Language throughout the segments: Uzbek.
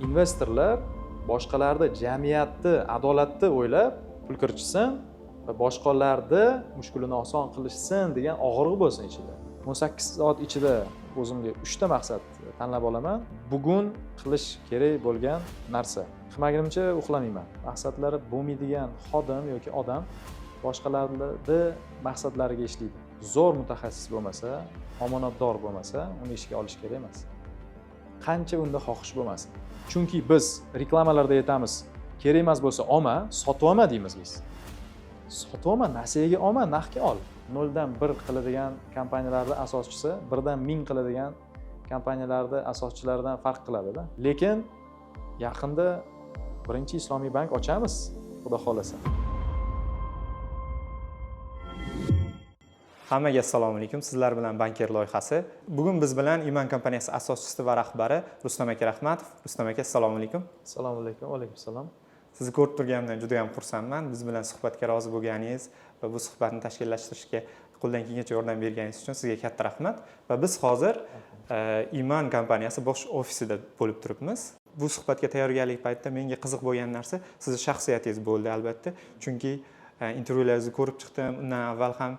investorlar boshqalarni jamiyatni adolatni o'ylab pul kiritishsin va boshqalarni mushkulini oson qilishsin degan og'riq bo'lsin ichida. 18 soat ichida o'zimga 3 ta maqsad tanlab olaman. Bugun qilish kerak bo'lgan narsa. Qilmagunimcha uxlamayman. Maqsadlari bo'lmaydigan xodim yoki odam boshqalarni maqsadlariga ishlaydi. Zo'r mutaxassis bo'lmasa, omonatdor bo'lmasa, uni ishga olish kerak emas. Qancha unda xohish bo'lmasin. Chunki biz reklamalarda aytamiz, kerak emas bo'lsa olma, sotib olma deymiz biz. Sotib olma, nasiyaga olma, narxga ol. 0 dan 1 qiladigan kompaniyalarning asoschisi 1 dan 1000 qiladigan kompaniyalarning asoschilaridan farq qiladi-da. Lekin yaqinda birinchi Islomiy bank ochamiz, xudo xolasa. Hammaga assalomu alaykum. Sizlar bilan Banker loyihasi. Bugun biz bilan Iman kompaniyasi asoschisi va rahbari Rustam aka Rahmatov. Rustam aka, assalomu alaykum. Assalomu alaykum. Va alaykum assalom. Sizni ko'rib turganimdan juda ham xursandman. Biz bilan suhbatga rozi bo'lganingiz va bu suhbatni tashkillashtirishga qo'ldan kelgancha yordam berganingiz uchun sizga katta rahmat. Va biz hozir Iman kompaniyasi bosh ofisida bo'lib turibmiz. Bu suhbatga tayyorgarlik paytida menga qiziq bo'lgan narsa sizning shaxsiyatingiz bo'ldi albatta. Chunki intervyularingizni ko'rib chiqdim. Undan avval ham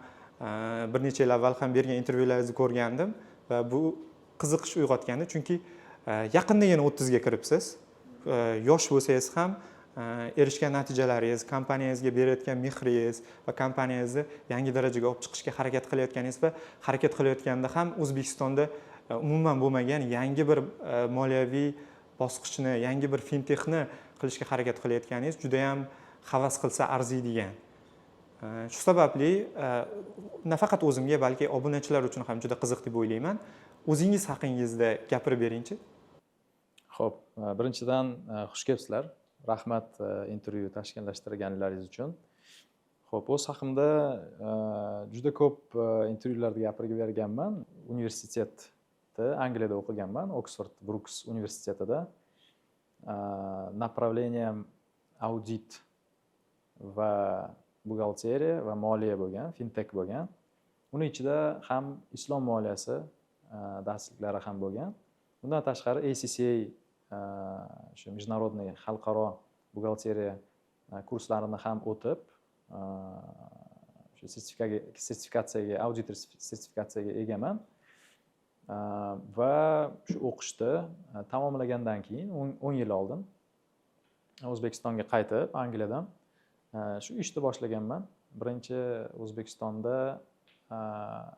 bir necha yil avval ham bergan intervyularingizni ko'rgandim va bu qiziqish uyg'otgandi. Chunki yaqindagina 30 ga kiribsiz. Yosh bo'lsangiz ham erishgan natijalaringiz, kompaniyangizga berayotgan mehringiz va kompaniyangizni yangi darajaga olib chiqishga harakat qilayotganingiz va harakat qilayotganda ham O'zbekistonda umuman bo'lmagan yangi bir moliyaviy bosqichni, yangi bir fintexni qilishga harakat qilayotganingiz juda ham havas qilsa arziydigan. Shu sababli nafaqat o'zimga, balki obunachilar uchun ham juda qiziq deb o'ylayman. O'zingiz haqingizda gapirib beringchi. Xo'p, birinchidan xush kelibsizlar. Rahmat intervyu tashkillashtirganlaringiz uchun. Xo'p, o'z haqimda juda ko'p intervyularda gapirib berganman. Universitetda Angliyada o'qiganman, Oxford Brooks universitetida. Направлением audit va buxgalteriya va moliya bo'lgan, fintech bo'lgan. Uning ichida ham islom moliyasi darsliklari ham bo'lgan. Bundan tashqari ACCA shu международный xalqaro buxgalteriya kurslarini ham o'tib, shu sertifikatsiyaga, auditor sertifikatsiyaga egaman. Va shu o'qishni tamomlagandan keyin 10 yil oldin O'zbekistonga qaytib, Angliyadan shu ishni boshlaganman. Birinchi O'zbekistonda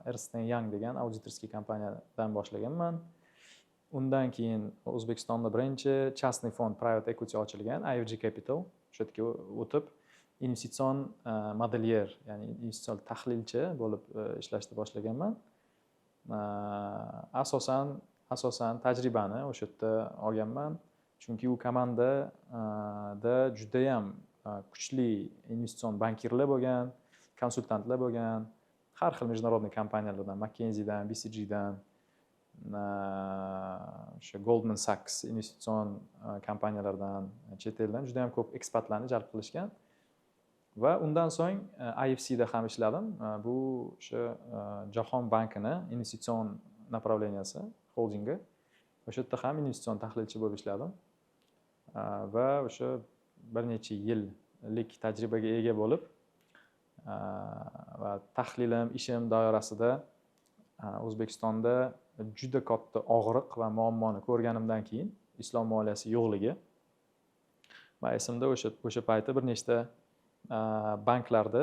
Ernst & Young degan auditorskiy kompaniyadan boshlaganman. Undan keyin O'zbekistonda birinchi частный fond private equity ochilgan, IFG Capital. Shu yerga o'tib, investitsion modelyer, ya'ni investitsion tahlilchi bo'lib ishlashni boshlaganman. Asosan tajribani o'sha yerda olganman. Chunki u komandada juda ham kuchli investitsion bankirlar bo'lgan, konsultantlar bo'lgan, har xil международный kompaniyalardan, McKinsey'dan, BCG'dan, o'sha Goldman Sachs investitsion kompaniyalardan, chet eldan juda ham ko'p ekspertlarni jalb qilishgan. Va undan so'ng IFC'da ham ishladim. Bu o'sha Jahon bankini investitsion направленияsi, holdingi. O'sha yerda ham investitsion tahlilchi bo'lib ishladim. Va o'sha bir necha yillik tajribaga ega bo'lib va tahlilim, ishim doirasida O'zbekistonda juda katta og'riq va muammoni ko'rganimdan keyin islom moliyasi yo'qligi va esimda o'sha paytda bir nechta banklarda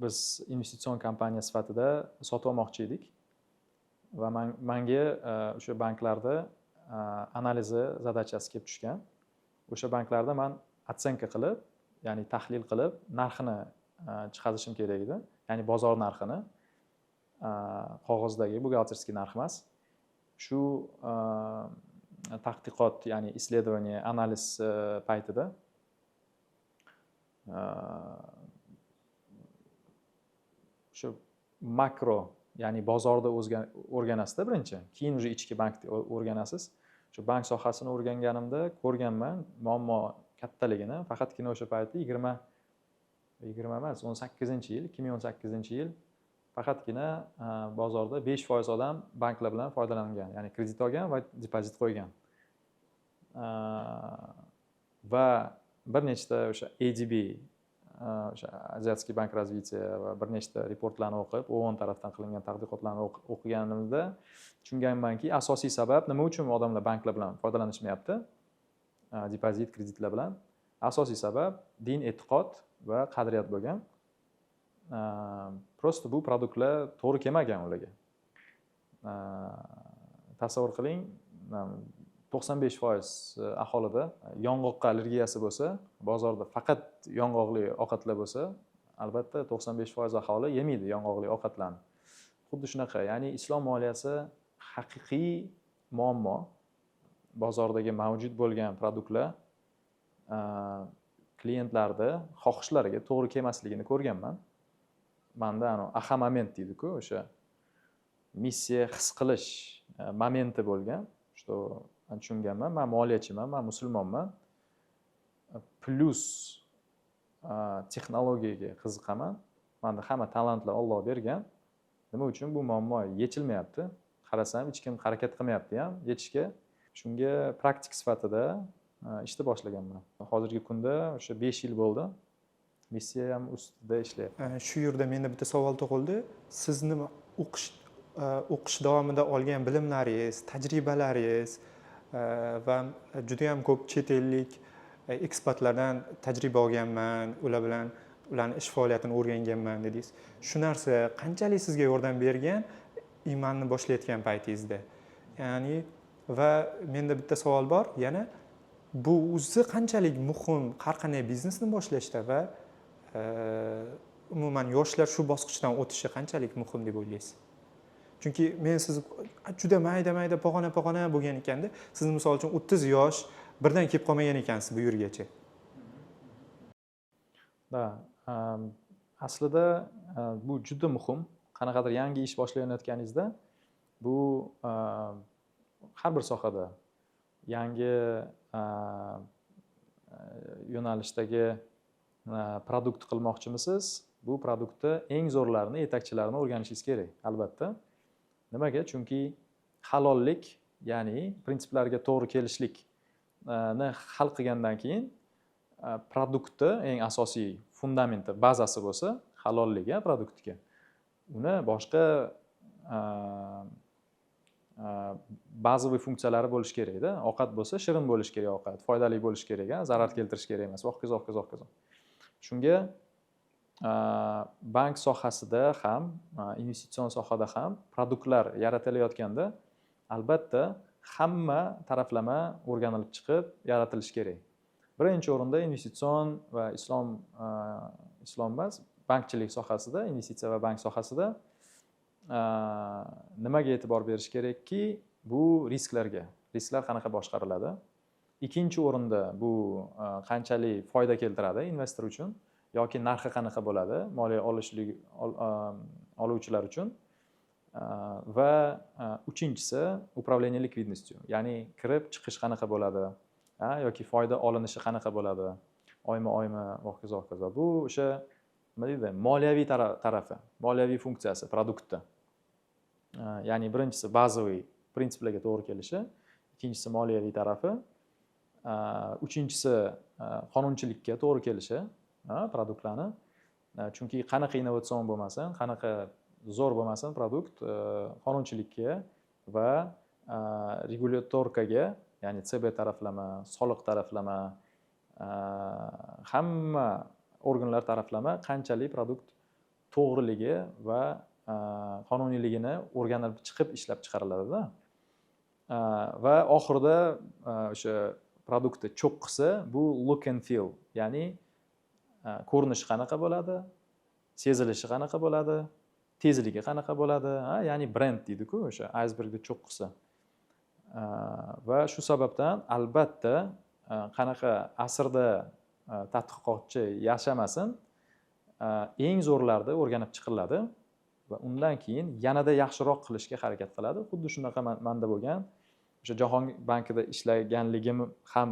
biz investitsion kompaniya sifatida sotib olmoqchi edik va menga o'sha banklarda analizi zadachasi kelib tushgan. O'sha banklarda men otsenka qilib, ya'ni tahlil qilib, narxini chiqarishim kerak edi. Ya'ni bozor narxini, qog'ozdagi buxgalterskiy narx emas. Shu tadqiqot, ya'ni исследование, analiz paytida shu makro, ya'ni bozorda o'rganasizda birinchi, keyin уже ichki bankni o'rganasiz. Shu bank sohasini o'rganganimda ko'rganman muammo kattaligini. Faqatgina o'sha paytda 20 emas, 18-yil, 2018-yil faqatgina bozorda 5% odam banklar bilan foydalangan, ya'ni kredit olgan va depozit qo'ygan. va bir nechta o'sha ADB, o'sha Азиатский bank развития va bir nechta reportlarni o'qib, OON tarafdan qilingan tadqiqotlarni o'qiganimizda tushunganmanki, asosiy sabab nima uchun odamlar banklar bilan foydalanishmayapti, depozit, kreditlar bilan. Asosiy sabab din, e'tiqod va qadriyat bo'lgan. Prosta bu produktlar to'g'ri kelmagan ularga. Tasavvur qiling, 95% aholida yong'oqqa allergiyasi bo'lsa, bozorda faqat yong'oqli ovqatlar bo'lsa, albatta 95% aholi yemaydi yong'oqli ovqatlarni. Xuddi shunaqa, ya'ni islom moliyasi haqiqiy muammo. Bozordagi mavjud bo'lgan produktlar klientlarni xohishlariga to'g'ri kelmasligini ko'rganman. Manda aha moment deydi-ku, o'sha missiya his qilish momenti bo'lgan. Что tushunganman, men moliyachiman, men musulmonman. Plus texnologiyaga qiziqaman. Menda hamma talantlar Alloh bergan. Nima uchun bu muammo yechilmayapti? Qarasam, hech kim harakat qilmayapti ham yechishga. Shunga praktik sifatida ishni boshlaganman. Hozirgi kunda o'sha 5 yil bo'ldi. Missiya ham ustida ishlayapman. Shu yerda menda bitta savol tug'ildi. Siz nima o'qish davomida olgan bilimlaringiz, tajribalaringiz va juda ham ko'p chet ellik ekspertlardan tajriba olganman, ularning ish faoliyatini o'rganganman dedingiz. Shu narsa qanchalik sizga yordam bergan imanni boshlayotgan paytingizda? Ya'ni va menda bitta savol bor, yana bu o'zi qanchalik muhim har qanday biznesni boshlashda va umuman yoshlar shu bosqichdan o'tishi qanchalik muhim deb o'ylaysiz? Chunki men siz juda mayda pog'ona bo'lgan ekanda, siz misol uchun 30 yosh birdan kelib qolmagan ekansiz bu yergacha. Da, aslida bu juda muhim. Qanaqadir yangi ish boshlayotganingizda bu har bir sohada yangi yo'nalishdagi produkt qilmoqchimisiz? Bu produktni eng zo'rlarini, yetakchilarini o'rganishingiz kerak, albatta. Nimaga? Chunki halollik, ya'ni prinsiplarga to'g'ri kelishlikni hal qilgandan keyin produktni eng asosiy fundamenti, bazasi bo'lsa, halollik produktga. Uni boshqa bazaviy funksiyalari bo'lishi kerak-da. Ovqat bo'lsa, shirin bo'lishi kerak ovqat, foydali bo'lishi kerak, zarar keltirish kerak emas. Ho'kiz. Shunga bank sohasida ham, investitsion sohada ham produktlar yaratilayotganda albatta hamma taraflama o'rganilib chiqib yaratilishi kerak. Birinchi o'rinda investitsion va islom emas, bankchilik sohasida, investitsiya va bank sohasida nimaga e'tibor berish kerakki, bu risklarga. Risklar qanaqa boshqariladi? Ikkinchi o'rinda bu qanchalik foyda keltiradi investor uchun yoki narxi qanaqa bo'ladi moliya oluvchilar uchun? Va uchinchisi управление likvidностью, ya'ni kirib chiqish qanaqa bo'ladi, yoki foyda olinishi qanaqa bo'ladi, oyma-oyma, ho'kiz. Bu o'sha nima deydi, moliyaviy tarafi, moliyaviy funksiyasi produktda. Ya'ni birinchisi bazaviy prinsiplarga to'g'ri kelishi, ikkinchisi moliyaviy tarafi, uchinchisi qonunchilikka to'g'ri kelishi produktlarni. Chunki qanaqa innovatsion bo'lmasin, qanaqa zo'r bo'lmasin produkt, qonunchilikka va regulyatorkaga, ya'ni CB taraflama, soliq taraflama, hamma organlar taraflama qanchalik produkt to'g'riligi va qonuniyligini o'rganib chiqib ishlab chiqariladi-da. Va oxirida o'sha produktni cho'qqisi bu look and feel, ya'ni ko'rinishi qanaqa bo'ladi, sezilishi qanaqa bo'ladi, tezligi qanaqa bo'ladi, ya'ni brend deydi-ku, o'sha icebergning cho'qqisi. Va shu sababdan albatta qanaqa asrda tadqiqotchi yashamasin, eng zo'rlarda o'rganib chiqiladi va undan keyin yanada yaxshiroq qilishga harakat qiladi. Xuddi shunaqa menda bo'lgan. O'sha Jahon bankida ishlaganligim ham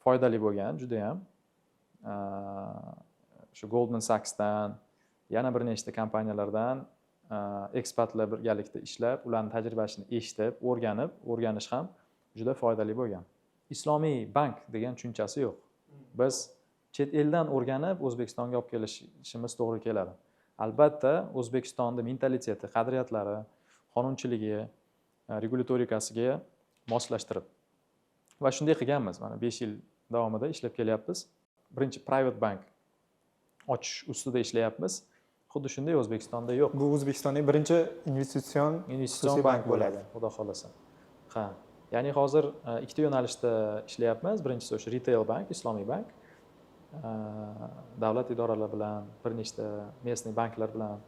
foydali bo'lgan, juda ham. Shu Goldman Sachsdan, yana bir nechta kompaniyalardan ekspertlar birgalikda ishlab, ularning tajribasini eshitib, o'rganish ham juda foydali bo'lgan. Islomiy bank degan tushunchasi yo'q. Biz chet eldan o'rganib O'zbekistonga olib kelishimiz to'g'ri keladi. Albatta, O'zbekistonni mentaliteti, qadriyatlari, qonunchiligi, regulatorikasiga moslashtirib va shunday qilganmiz. Mana 5 yil davomida ishlab kelyapmiz. Birinchi private bank ochish ustida ishlayapmiz. Xuddi shunday O'zbekistonda yo'q. Bu O'zbekistonning birinchi investitsion bank bo'ladi, xudo xolasa. Ha, ya'ni hozir ikkita yo'nalishda ishlayapmiz. Birinchisi o'sha retail bank, islomiy bank. Davlat idoralari bilan, bir nechta местный banklar bilan,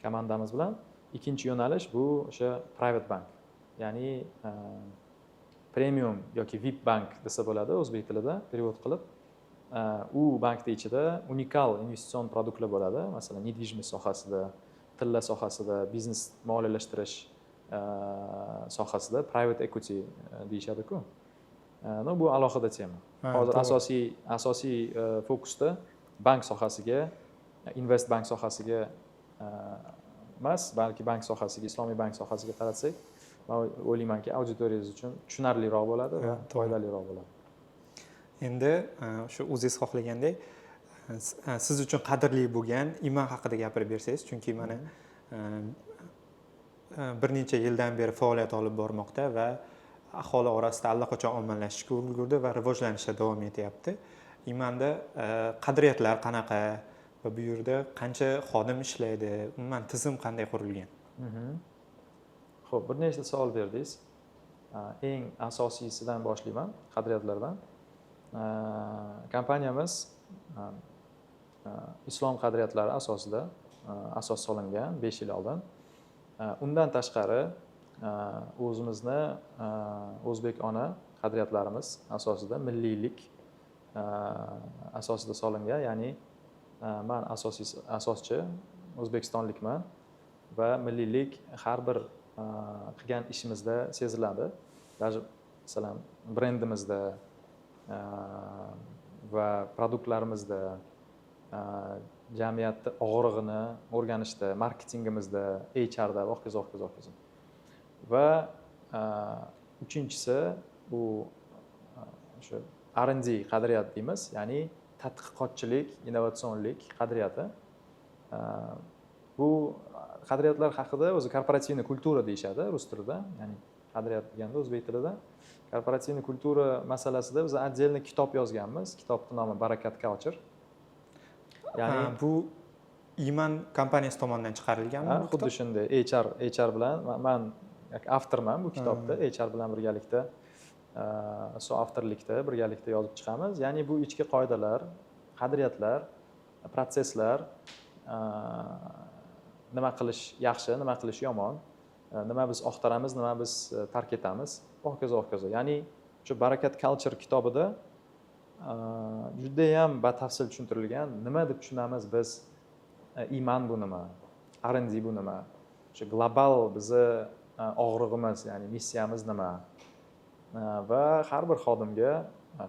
komandamiz bilan. Ikkinchi yo'nalish bu o'sha private bank. Ya'ni premium yoki VIP bank desa bo'ladi o'zbek tilida перевод qilib. U bankning ichida unikal investitsion produktlar bo'ladi. Masalan, недвижимость sohasida, tilla sohasida, biznes moliyalashtirish sohasida private equity deyishadi-ku. No, bu alohida tema. Hozir asosiy fokusda bank sohasiga, invest bank sohasiga emas, balki bank sohasiga, islomiy bank sohasiga qaratsak, men o'ylaymanki, auditoriyangiz uchun tushunarliroq bo'ladi va foydaliroq bo'ladi. Endi shu o'zingiz xohlagandek siz uchun qadrli bo'lgan iman haqida gapirib bersangiz, chunki mana bir necha yildan beri faoliyat olib bormoqda va aholi orasida allaqachon ommalashishga ulgurdi va rivojlanishda davom etyapti. Imanda qadriyatlar qanaqa va bu yerda qancha xodim ishlaydi, umuman tizim qanday qurilgan? Xo'p, bir nechta savol berdingiz. Eng asosiysidan boshlayman, qadriyatlardan. Kompaniyamiz islom qadriyatlari asosida asos solingan 5 yil oldin. Undan tashqari o'zimizni o'zbek ona qadriyatlarimiz asosida milliylik asosida solingan, ya'ni men asoschi o'zbekistonlikman va milliylik har bir qilgan ishimizda seziladi. Даже masalan brendimizda va produktlarimizda, jamiyatda og'rig'ini o'rganishda, marketingimizda, HRda va hokazo. Va uchinchisi bu o'sha R&D qadriyat deymiz, ya'ni tadqiqotchilik, innovatsionlik qadriyati. Bu qadriyatlar haqida o'zi korporativniy kultura deyishadi rus tilida, ya'ni qadriyat deganda o'zbek tilida. Korporativniy kultura masalasida biz отдельный kitob yozganmiz. Kitobning nomi Barakat Culture. Ya'ni bu Iman kompaniyasi tomonidan chiqarilganmi? Xuddi shunday HR bilan men avtorman bu kitobda, HR bilan birgalikda soavtorlikda birgalikda yozib chiqamiz. Ya'ni bu ichki qoidalar, qadriyatlar, protsesslar, nima qilish yaxshi, nima qilish yomon, nima biz oqtaramiz, nima biz tark etamiz, hokazo. Ya'ni shu Barakat Culture kitobida juda ham batafsil tushuntirilgan, nima deb tushunamiz biz iman bu nima, R&D bu nima, shu global bizni og'rig'imiz, ya'ni missiyamiz nima va har bir xodimga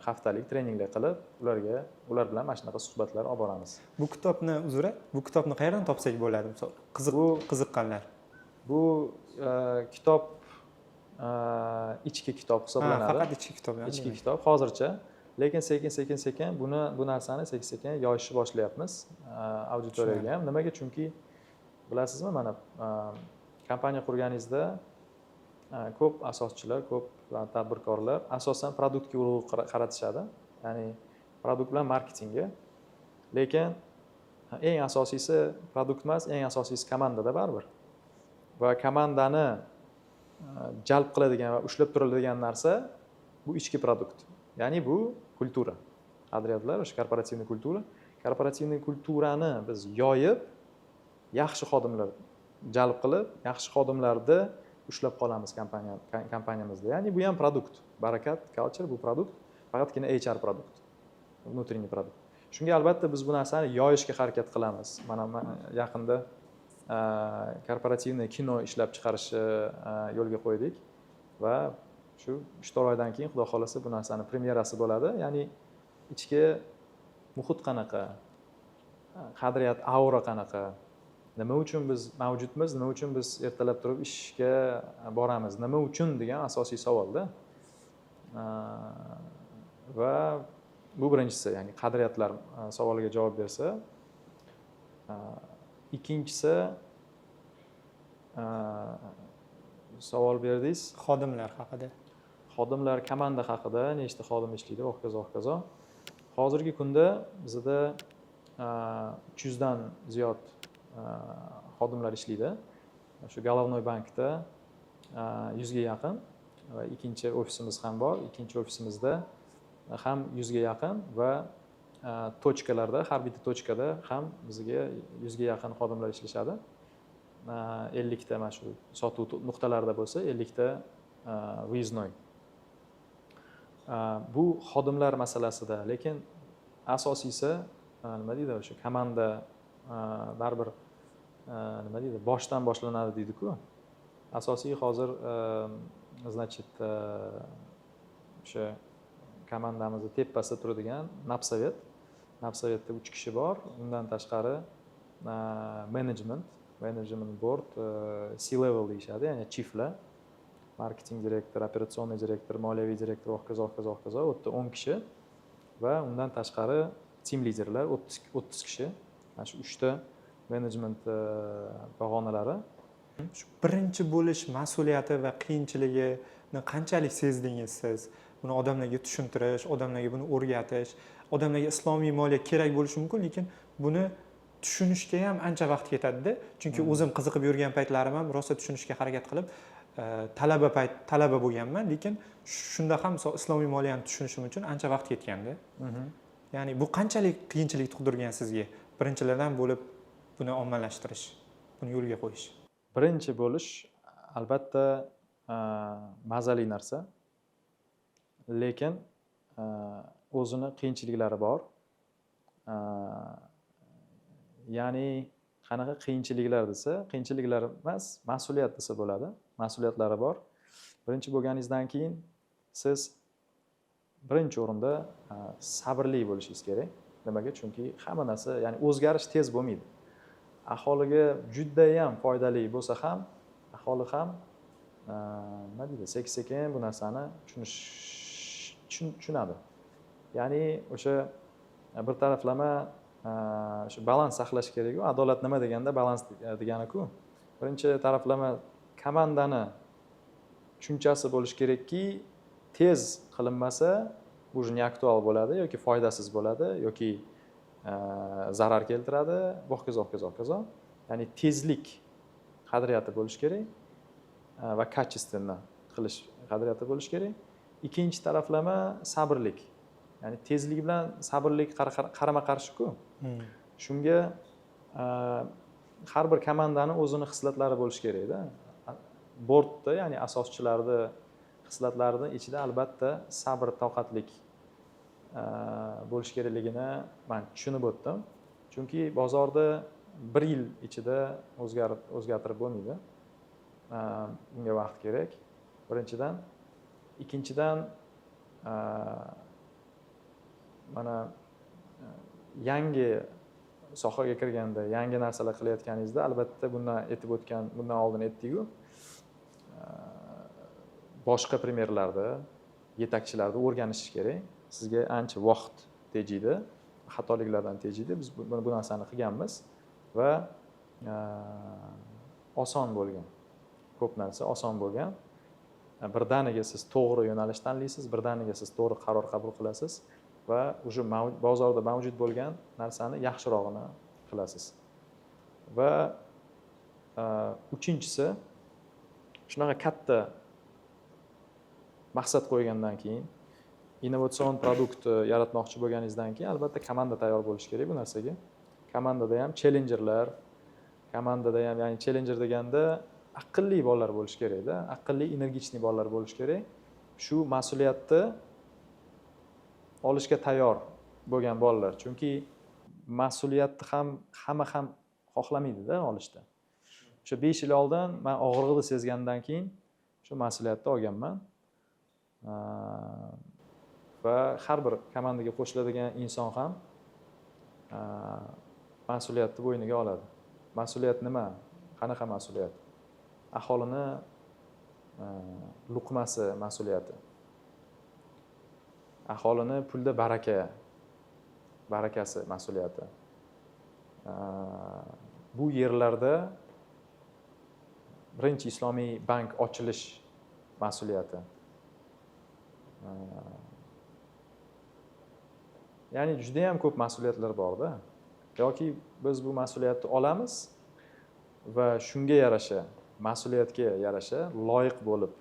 haftalik treninglar qilib, ular bilan mana shunaqa suhbatlar olib boramiz. Bu kitobni qayerdan topsak bo'ladi? Misol qiziqqanlar. Bu kitob ichki kitob hisoblanadi. Faqat ichki kitob. Ichki kitob hozircha, lekin sekin bu narsani sekin yoyishni boshlayapmiz auditoriyaga ham. Nimaga? Chunki bilasizmi, mana kompaniya qurganingizda ko'p asoschilar, ko'p tadbirkorlar asosan produktga urg'u qaratishadi, ya'ni produkt bilan marketingga. Lekin eng asosiysi produkt emas, eng asosiysi komandada baribir. Va komandani jalb qiladigan va ushlab turiladigan narsa bu ichki produkt. Ya'ni bu kultura. Qadriyatlar, o'sha korporativniy kultura. Korporativniy kulturani biz yoyib, yaxshi xodimlar jalb qilib, yaxshi xodimlarni ushlab qolamiz kompaniyamizda. Ya'ni bu ham produkt. Barakat Culture bu produkt, faqatgina HR produkt. Внутренний produkt. Shunga albatta biz bu narsani yoyishga harakat qilamiz. Mana yaqinda korporativniy kino ishlab chiqarishni yo'lga qo'ydik va shu 3-4 oydan keyin xudo xolasa bu narsani premyerasi bo'ladi. Ya'ni ichki muhit qanaqa, qadriyat, aura qanaqa, nima uchun biz mavjudmiz, nima uchun biz ertalab turib ishga boramiz, nima uchun degan asosiy savolda. va bu birinchisi, ya'ni qadriyatlar savoliga javob bersa. Ikkinchisi, savol berdingiz, Xodimlar haqida. xodimlar komanda haqida, nechta xodim ishlaydi, hokazo hokazo. Hozirgi kunda bizda 300 dan ziyod xodimlar ishlaydi. Shu Головной bankda 100 ga yaqin va ikkinchi ofisimiz ham bor. Ikkinchi ofisimizda ham 100 ga yaqin va tochkalarda, har bitta tochkada ham bizga 100 ga yaqin xodimlar ishlashadi. 50 ta mana shu sotuv nuqtalarida bo'lsa, 50 ta выездной. Bu xodimlar masalasida, lekin asosiysi nima deydi, o'sha komanda baribir nima deydi, boshdan boshlanadi deydi-ku. Asosiy hozir значит o'sha komandamizni tepasida turadigan Napsovet. Napsovetda 3 kishi bor. Undan tashqari management board, C-level deyishadi, ya'ni chieflar, marketing direktor, operatsioniy direktor, moliyaviy direktor, hokazo hokazo hokazo, u yerda 10 kishi va undan tashqari team liderlar 30 kishi. Mana shu 3 ta management pog'onalari. Shu birinchi bo'lish mas'uliyati va qiyinchiligini qanchalik sezdingiz siz? Buni odamlarga tushuntirish, odamlarga buni o'rgatish, odamlarga islomiy moliya kerak bo'lishi mumkin, lekin buni tushunishga ham ancha vaqt ketadi-da. Chunki o'zim qiziqib yurgan paytlarim ham rosa tushunishga harakat qilib, talaba bo'lganman, lekin shunda ham islomiy moliyani tushunishim uchun ancha vaqt ketganda. Ya'ni bu qanchalik qiyinchilik tug'dirgan sizga? Birinchilardan bo'lib buni ommalashtirish, buni yo'lga qo'yish. Birinchi bo'lish albatta mazali narsa. Lekin o'zini qiyinchiliklari bor. Ya'ni qanaqa qiyinchiliklar desa, qiyinchiliklar emas, mas'uliyat desa bo'ladi. Mas'uliyatlari bor. Birinchi bo'lganingizdan keyin siz birinchi o'rinda sabrli bo'lishingiz kerak. Nimaga? Chunki hamma narsa, ya'ni o'zgarish tez bo'lmaydi. Aholiga juda ham foydali bo'lsa ham, aholi ham nima deydi, sekin bu narsani tushunadi. Ya'ni o'sha bir taraflama shu balans saqlash kerak-ku. Adolat nima deganda balans degani-ku. Birinchi taraflama komandani tushunchasi bo'lish kerakki, tez qilinmasa bu ne aktual bo'ladi yoki foydasiz bo'ladi yoki zarar keltiradi, hokazo hokazo hokazo. Ya'ni tezlik qadriyati bo'lish kerak va качественно qilish qadriyati bo'lish kerak. Ikkinchi taraflama sabrlik. Ya'ni tezlik bilan sabrlik qarama-qarshi-ku. Shunga har bir komandani o'zini xislatlari bo'lish kerak-da. Bordda, ya'ni asoschilarning xislatlarining ichida albatta sabr, toqatlik bo'lish kerakligini men tushunib o'tdim. Chunki bozorda 1 yil ichida o'zgartirib bo'lmaydi. Bunga vaqt kerak. Birinchidan, ikkinchidan mana yangi sohaga kirganda, yangi narsalar qilayotganingizda albatta bundan oldin aytdik-ku. Boshqa primerlarda, yetakchilarda o'rganishingiz kerak. Sizga ancha vaqt tejaydi, xatoliklardan tejaydi. Biz bu narsani qilganmiz va oson bo'lgan. Ko'p narsa oson bo'lgan. Birdaniga siz to'g'ri yo'nalish tanlaysiz, birdaniga siz to'g'ri qaror qabul qilasiz va o'sha bozorda mavjud bo'lgan narsani yaxshirog'ini qilasiz. Va uchinchisi, shunaqa katta maqsad qo'ygandan keyin, innovatsion produkt yaratmoqchi bo'lganingizdan keyin albatta komanda tayyor bo'lish kerak bu narsaga. Komandada ham challengerlar, komandada ham, ya'ni challenger deganda aqlli bolalar bo'lish kerak-da, aqlli, energichni bolalar bo'lish kerak. Shu mas'uliyatni olishga tayyor bo'lgan bolalar. Chunki mas'uliyatni hamma ham xohlamaydi-da olishda. O'sha 5 yil oldin men og'riqni sezgandan keyin shu mas'uliyatni olganman. Va har bir komandaga qo'shiladigan inson ham mas'uliyatni bo'yniga oladi. Mas'uliyat nima? Qanaqa mas'uliyat? Aholini luqmasi mas'uliyati. aholini pulda barakasi mas'uliyati. Bu yerlarda birinchi islomiy bank ochilish mas'uliyati. Ya'ni juda ham ko'p mas'uliyatlar borda. Yoki biz bu mas'uliyatni olamiz va shunga yarasha, mas'uliyatga yarasha loyiq bo'lib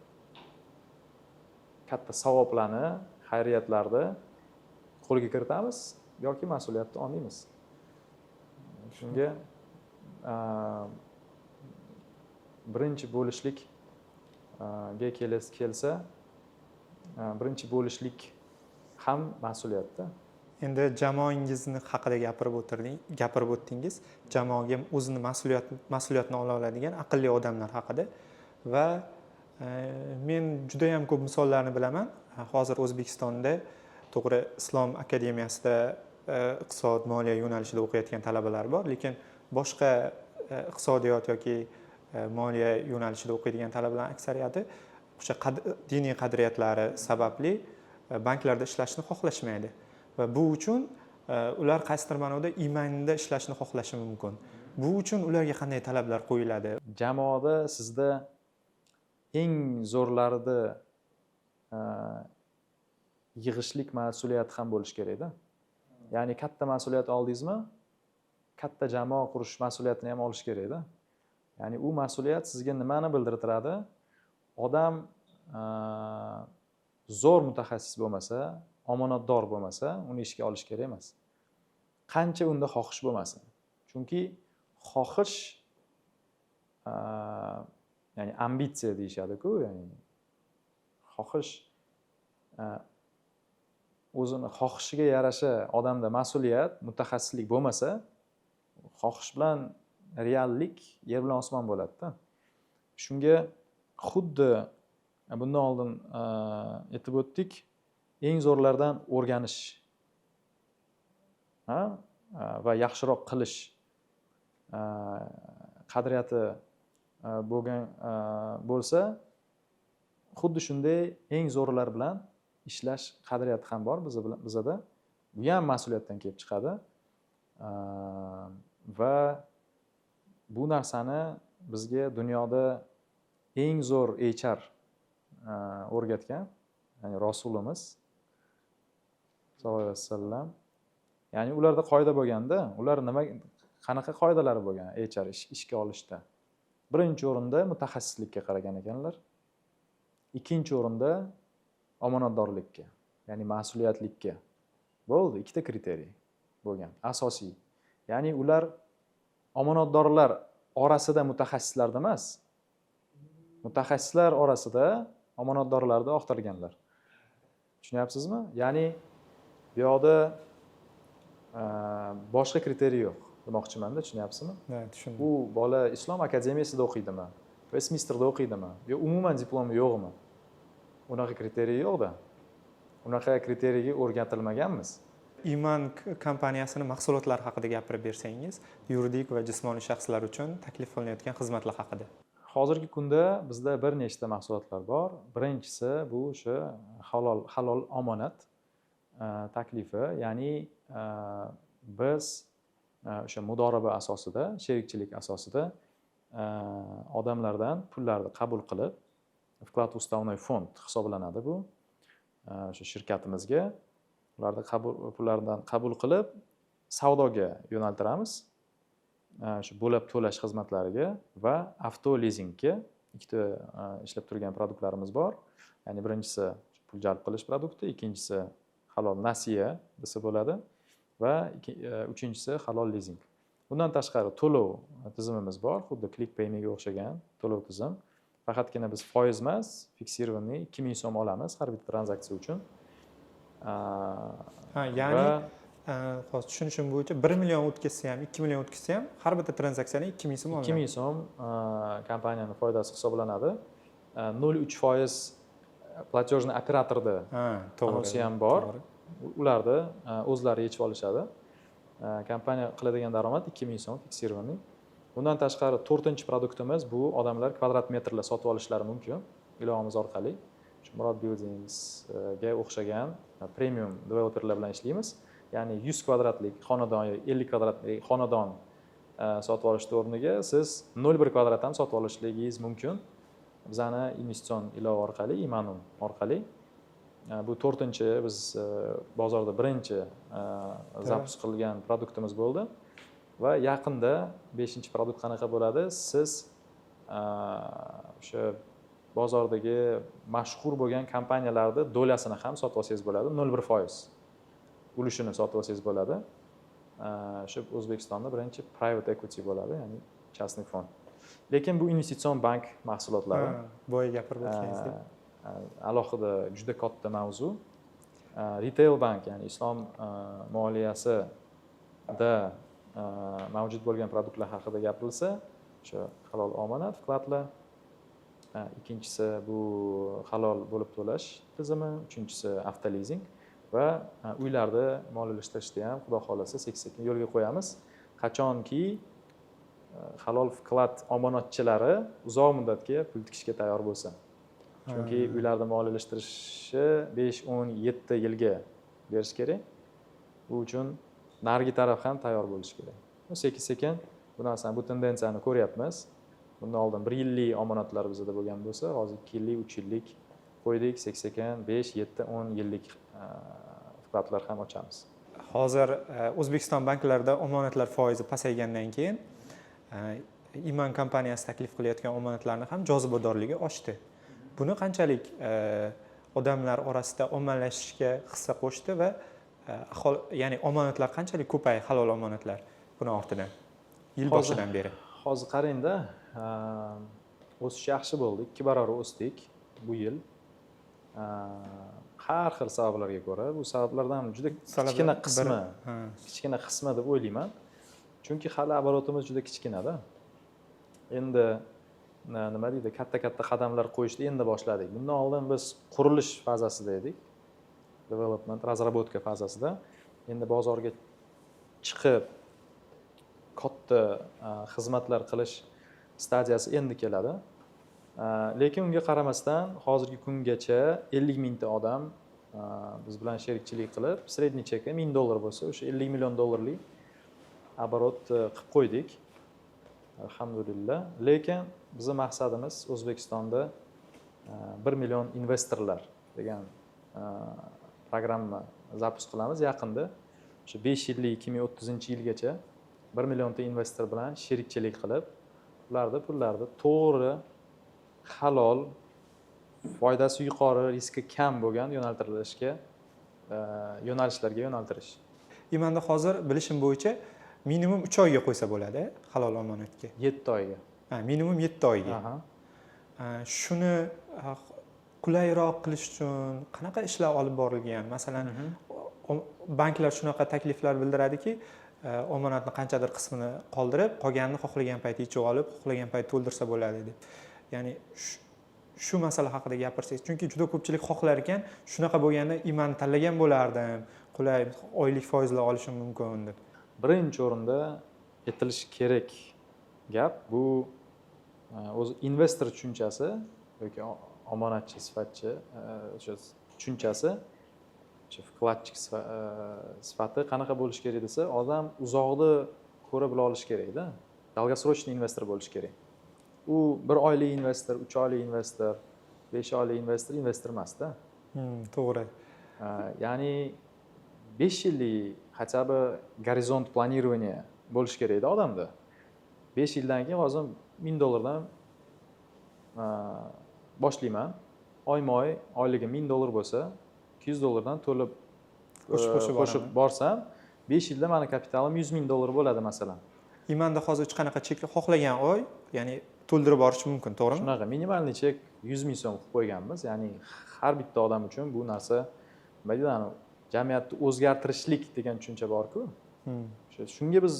katta savoblarni, xayriyatlarni qo'lga kiritamiz yoki mas'uliyatni olmaymiz. Shunga birinchi bo'lishlikga kelsa, birinchi bo'lishlik ham mas'uliyatda. Endi jamoangizni haqida gapirib o'tdingiz. Jamoaga o'zini mas'uliyatni ola oladigan aqlli odamlar haqida va men juda ham ko'p misollarni bilaman. Hozir O'zbekistonda to'g'ri Islom akademiyasida iqtisod, moliya yo'nalishida o'qiyotgan talabalar bor, lekin boshqa iqtisodiyot yoki moliya yo'nalishida o'qiydigan talabalarning aksariyati o'sha diniy qadriyatlari sababli banklarda ishlashni xohlashmaydi. Va bu uchun ular qaysidir ma'noda imanida ishlashni xohlashi mumkin. Bu uchun ularga qanday talablar qo'yiladi? Jamoada sizda eng zo'rlarni yig'ishlik mas'uliyati ham bo'lishi kerak-da. Ya'ni katta mas'uliyat oldingizmi, katta jamoa qurish mas'uliyatini ham olish kerak-da. Ya'ni u mas'uliyat sizga nimani bildirtiradi? Odam zo'r mutaxassis bo'lmasa, omonatdor bo'lmasa, uni ishga olish kerak emas. Qancha unda xohish bo'lmasin. Chunki xohish ya'ni ambitsiya deyishadi-ku, ya'ni xohish o'zini xohishiga yarasha odamda mas'uliyat, mutaxassislik bo'lmasa, xohish bilan reallik yer bilan osmon bo'ladi-da. Shunga xuddi bundan oldin aytib o'tdik, eng zo'rlardan o'rganish va yaxshiroq qilish qadriyati bo'lsa, xuddi shunday eng zo'rlar bilan ishlash qadriyati ham bor bizada. Bu ham mas'uliyatdan kelib chiqadi. Va bu narsani bizga dunyoda eng zo'r HR o'rgatgan, ya'ni Rasulimiz sallallohu alayhi vasallam. Ya'ni ularda qoida bo'lganda, ular qanaqa qoidalari bo'lgan HR ishga olishda? Birinchi o'rinda mutaxassislikka qaragan ekanlar. Ikkinchi o'rinda omonatdorlikka, ya'ni mas'uliyatlikka. Bo'ldi, ikkita kriteriy bo'lgan, asosiy. Ya'ni ular omonatdorlar orasida mutaxassislar emas, mutaxassislar orasida omonatdorlarni oqtarganlar. Tushunyapsizmi? Ya'ni bu yoqda boshqa kriteriy yo'q demoqchiman-da, tushunyapsizmi? Ha, tushundim. U bola Islom akademiyasida o'qiydimi? Westminsterda o'qiydimi? Yo umuman diplomi yo'qmi? Unaqa kriteriy yo'q-da. Unaqa kriteriyga o'rgatilmaganmiz. Iman kompaniyasini mahsulotlari haqida gapirib bersangiz, yuridik va jismoniy shaxslar uchun taklif qilinayotgan xizmatlar haqida. Hozirgi kunda bizda bir nechta mahsulotlar bor. Birinchisi bu o'sha halol omonat taklifi, ya'ni biz o'sha mudoraba asosida, sherikchilik asosida odamlardan pullarni qabul qilib, vklad в уставной fond hisoblanadi bu. O'sha shirkatimizga ularni pullardan qabul qilib savdoga yo'naltiramiz. Shu bo'lib to'lash xizmatlariga va avto lizingga ikkita ishlab turgan produktlarimiz bor. Ya'ni birinchisi pul jalb qilish produkti, ikkinchisi halol nasiya desa bo'ladi va uchinchisi halol lizing. Bundan tashqari to'lov tizimimiz bor, xuddi ClickPayMe'ga o'xshagan to'lov tizim. Faqatgina biz foiz emas, fiksirованный 2000 so'm olamiz har bitta tranzaksiya uchun. Ya'ni hozir tushunishim bo'yicha 1 million o'tkazsa ham, 2 million o'tkazsa ham har bitta tranzaksiyadan 2000 so'm olinadi. 2000 so'm kompaniyaning foydasi hisoblanadi. 0.3% platejniy operatorda anonsi ham bor. Ularni o'zlari yechib olishadi. Kompaniya qiladigan daromad 2000 so'm fiksirованный. Bundan tashqari 4-produktimiz bu odamlar kvadrat metrlar sotib olishlari mumkin ilovamiz orqali. Murod Buildingsga o'xshagan premium developerlar bilan ishlaymiz. Ya'ni 100 kvadratlik xonadon yoki 50 kvadratlik xonadon sotib olishni o'rniga siz 0,1 kvadrat ham sotib olishligingiz mumkin. Bizani investitsion ilova orqali, Imanum orqali. Bu 4-chi biz bozorda birinchi zapus qilgan produktimiz bo'ldi va yaqinda 5-produkt qanaqa bo'ladi? Siz o'sha bozordagi mashhur bo'lgan kompaniyalarning dolyasini ham sotib olsangiz bo'ladi, 0,1% ulushini sotib olsangiz bo'ladi. Shu O'zbekistonda birinchi private equity bo'ladi, ya'ni частный fond. Lekin bu investitsion bank mahsulotlari. Boya gapirib o'tganingizdek. Alohida juda katta mavzu. Retail bank, ya'ni islom moliyasida mavjud bo'lgan produktlar haqida gapirilsa, o'sha halol omonat vkladlar, ikkinchisi bu halol bo'lib to'lash tizimi, uchinchisi avtolizing va uylarda moliyalashtirishda ham xudo xolasa sekin-sekin yo'lga qo'yamiz. Qachonki halol vklad omonatchilari uzoq muddatga pul tikishga tayyor bo'lsa. Chunki uylarda moliyalashtirishni 5-10-7 yilga berish kerak. Bu uchun narigi taraf ham tayyor bo'lishi kerak. Sekin-sekin bu narsani, bu tendensiyani ko'ryapmiz. Bundan oldin 1 yillik omonatlar bizda bo'lgan bo'lsa, hozir 2 yillik, 3 yillik qo'ydik, sekin-sekin 5, 7, 10 yillik vkladlar ham ochamiz. Hozir O'zbekiston banklarida omonatlar foizi pasaygandan keyin Iman kompaniyasi taklif qilayotgan omonatlarning ham jozibadorligi oshdi. Buni qanchalik odamlar orasida ommalashishga hissa qo'shdi va ya'ni omonatlar qanchalik ko'paydi, halol omonatlar buni ortidan yil boshidan beri. Hozir qarangda, o'sish yaxshi bo'ldi. 2 barobar o'sdik bu yil. Har xil sabablarga ko'ra, bu sabablardan juda kichkina qismi deb o'ylayman. Chunki hali оборотimiz juda kichkinada. Endi nima deydi, katta qadamlar qo'yishni endi boshladik. Bundan oldin biz qurilish fazasida edik. Development, razrabotka fazasida. Endi bozorga chiqib katta xizmatlar qilish stadiyasi endi keladi. Lekin unga qaramasdan hozirgi kungacha 50 mingta odam biz bilan sherikchilik qilib, sredniy cheki $1000 bo'lsa, o'sha 50 million dollarlik оборот qilib qo'ydik. Alhamdulillah. Lekin bizning maqsadimiz O'zbekistonda 1 million investorlar degan programma zapus qilamiz yaqinda. O'sha 5 yillik 2030-yilgacha 1 millionta investor bilan sherikchilik qilib, ularning pullarini to'g'ri, halol, foydasi yuqori, riski kam bo'lgan yo'nalishlarga yo'naltirish. Imanda hozir bilishim bo'yicha minimum 3 oyga qo'ysa bo'ladi halol omonatga. 7 oyga. Minimum 7 oyga. Shuni qulayroq qilish uchun qanaqa ishlar olib borilgan? Masalan, banklar shunaqa takliflar bildiradiki, omonatning qanchadir qismini qoldirib, qolganini xohlagan payti ichib olib, xohlagan payti to'ldirsa bo'ladi deb. Ya'ni shu masala haqida gapirsangiz, chunki juda ko'pchilik xohlar ekan, shunaqa bo'lganda Iman tanlagan bo'lardim, qulay oylik foizlar olishim mumkin deb. Birinchi o'rinda aytilishi kerak gap bu o'zi investor tushunchasi yoki omonatchi sifatchi o'sha tushunchasi, o'sha vkladchik sifati qanaqa bo'lishi kerak desa, odam uzoqni ko'ra bila olishi kerak-da. Долгосрочный investor bo'lishi kerak. U 1 oylik investor, 3 oylik investor, 5 oylik investor emas-da. To'g'ri. Ya'ni 5 yillik хотя бы gorizont planирования bo'lishi kerak-da odamda. 5 yildan keyin hozir $1000 boshlayman. Oyma-oy oyligi $1000 bo'lsa, $200 dan to'lib qo'shib borsam, 5 yilda meni kapitalim $100,000 bo'ladi masalan. Imanda hozir hech qanaqa chek xohlagan oy, ya'ni to'ldirib borish mumkin, to'g'rimi? Shunaqa minimalniy chek 100 ming so'm qilib qo'yganmiz. Ya'ni har bitta odam uchun bu narsa nima deydi, jamiyatni o'zgartirishlik degan tushuncha bor-ku. Shunga biz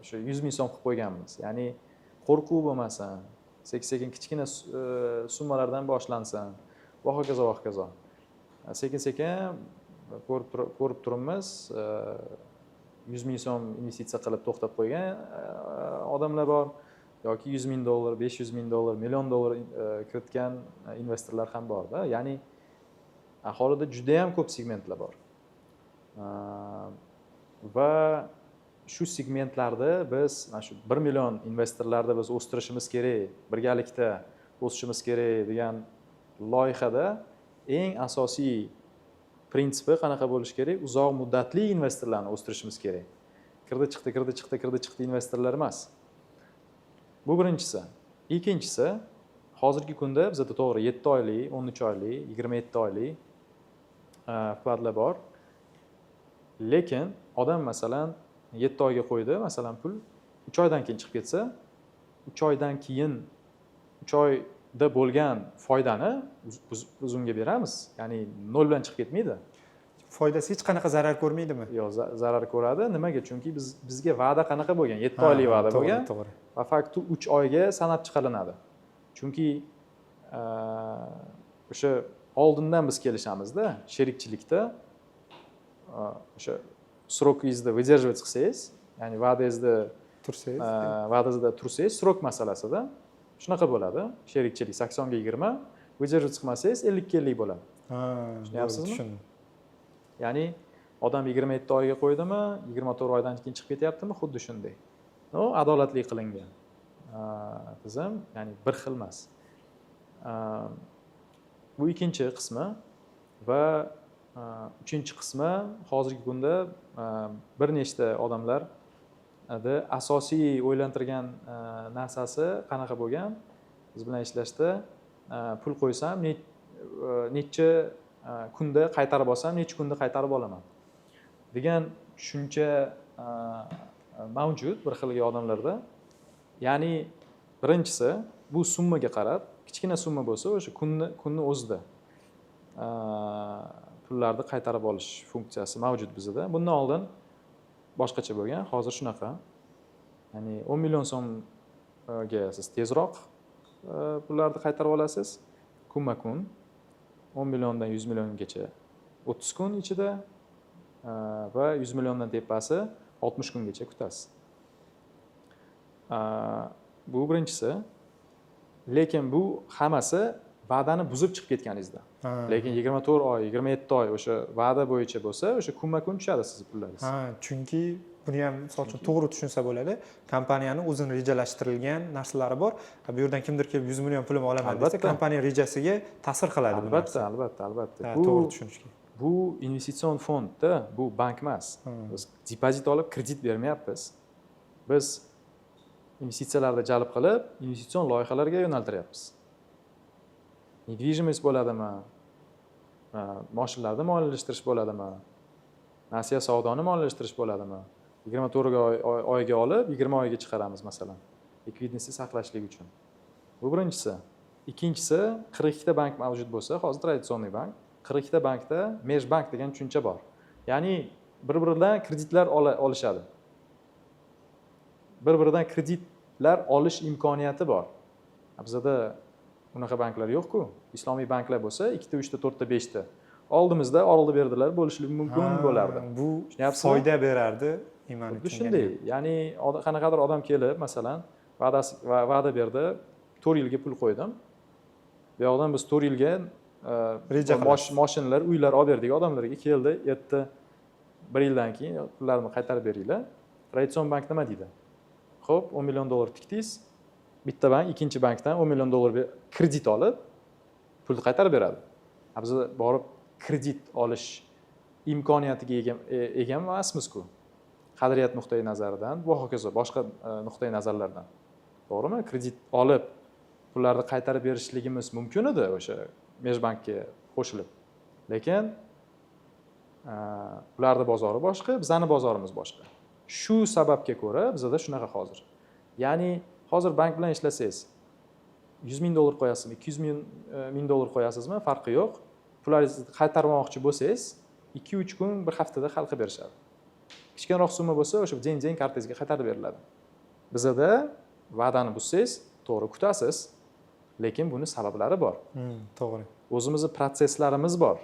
o'sha 100 ming so'm qilib qo'yganmiz. Ya'ni qo'rquv bo'lmasin, sekin-sekin kichkina summalardan boshlansin va hokazo va hokazo. Sekin-sekin ko'rib turibmiz, 100 ming so'm investitsiya qilib to'xtab qo'ygan odamlar bor. yoki $100,000, $500,000, $1,000,000 kiritgan investorlar ham borda. Ya'ni aholida juda ham ko'p segmentlar bor. Va shu segmentlarda biz mana shu 1 million investorlarni biz o'stirishimiz kerak, birgalikda o'sishimiz kerak degan loyihada eng asosiy prinsipi qanaqa bo'lishi kerak? Uzoq muddatli investorlarni o'stirishimiz kerak. Kirdi chiqdi investorlar emas. Bu birinchisi. Ikkinchisi, hozirgi kunda bizda to'g'ri 7 oylik, 13 oylik, 27 oylik va'dalar bor. Lekin odam masalan 7 oyga qo'ydi, masalan pul 3 oydan keyin chiqib ketsa, 3 oydan keyin 3 oyda bo'lgan foydani biz unga beramiz. Ya'ni 0 bilan chiqib ketmaydi. Foydasi hech qanaqa zarar ko'rmaydimi? Yo'q, zarar ko'radi. Nimaga? Chunki bizga va'da qanaqa bo'lgan? 7 oylik va'da bo'lgan. To'g'ri. Va fakti 3 oyga sanab chiqariladi. Chunki o'sha oldindan biz kelishamizda, sherikchilikda o'sha srokingizni выдерживать qilsangiz, ya'ni va'dangizda tursangiz, srok masalasida shunaqa bo'ladi. Sherikchilik 80 ga 20, выдерживать qilmasangiz 50 ga 50 bo'ladi. Tushunyapsizmi? Tushundim. Ya'ni odam 27 oyga qo'ydimi, 24 oydan keyin chiqib ketyaptimi, xuddi shunday. No, adolatli qilingan tizim, ya'ni bir xil emas. Bu ikkinchi qismi va uchinchi qismi hozirgi kunda bir nechta odamlar asosiy o'ylantirgan narsasi qanaqa bo'lgan? Biz bilan ishlashda pul qo'ysam necha kunda qaytarib olsam, necha kunda qaytarib olaman degan tushuncha mavjud bir xilga odamlarda. Ya'ni birinchisi bu summaga qarab, kichkina summa bo'lsa, o'sha kunni o'zida pullarni qaytarib olish funksiyasi mavjud bizda. Bundan oldin boshqacha bo'lgan, hozir shunaqa. Ya'ni 10 million so'mga siz tezroq pullarni qaytarib olasiz, kunma-kun. 10 milliondan 100 milliongacha 30 kun ichida va 100 milliondan tepasi 60 kungacha kutasiz. Bu birinchisi. Lekin bu hammasi va'dani buzib chiqib ketganingizda. Lekin 24 oy, 27 oy o'sha va'da bo'yicha bo'lsa, o'sha kunma-kun tushadi siz pullaringiz. Chunki buni ham misol uchun to'g'ri tushunsa bo'ladi. Kompaniyani o'zini rejalashtirilgan narsalari bor. Bu yerdan kimdir kelib 100 million pulim olaman desa, kompaniya rejasiga ta'sir qiladi bu narsa. Albatta. To'g'ri tushunish kerak. Bu investitsion fondda, bu bank emas. Biz depozit olib kredit bermayapmiz. Biz investitsiyalarni jalb qilib, investitsion loyihalarga yo'naltiryapmiz. Недвижимость bo'ladimi? Mashinalarni moliyalashtirish bo'ladimi? Nasiya savdoni moliyalashtirish bo'ladimi? 24 oyga olib, 20 oyga chiqaramiz masalan. Likvidnessni saqlashlik uchun. Bu birinchisi. Ikkinchisi, 42 ta bank mavjud bo'lsa, hozir traditsion bank, 42 ta bankda mejbank degan tushuncha bor. Ya'ni bir-biridan kreditlar olishadi. Bir-biridan kreditlar olish imkoniyati bor. Bizda unaqa banklar yo'q-ku. Islomiy banklar bo'lsa, 2 ta, 3 ta, 4 ta, 5 ta. Oldimizda oldi berdilar, bo'lishligi mumkin bo'lardi. Bu foyda berardi iymon uchun. Shunday. Ya'ni qanaqadir odam kelib, masalan, va'da berdi, 4 yilga pul qo'ydim. Bu yoqdan biz 4 yilga mashinalar, uylar olib berdik odamlarga. Keldi, yetdi, 1 yildan keyin pullarni qaytarib beringlar. Traditsion bank nima deydi? Xo'p, 10 million dollar tikdingiz. Bitta bank ikkinchi bankdan 10 million dollar kredit olib, pulni qaytarib beradi. Biz borib kredit olish imkoniyatiga ega emasmiz-ku. Qadriyat nuqtai nazaridan, bu hokazo boshqa nuqtai nazarlardan. To'g'rimi? Kredit olib pullarni qaytarib berishligimiz mumkin edi o'sha mejbankka qo'shilib. Lekin ularning bozori boshqa, bizning bozorimiz boshqa. Shu sababga ko'ra bizda shunaqa hozir. Ya'ni hozir bank bilan ishlasangiz, 100 ming dollar qo'yasizmi, 200 ming dollar qo'yasizmi, farqi yo'q. Pullaringizni qaytarmoqchi bo'lsangiz, 2-3 kun, bir haftada hal qilib berishadi. Kichkinaroq summa bo'lsa, o'sha den kartangizga qaytarib beriladi. Bizda va'dani buzsangiz, to'g'ri kutasiz, lekin buni sabablari bor. To'g'ri. O'zimizning protsesslarimiz bor.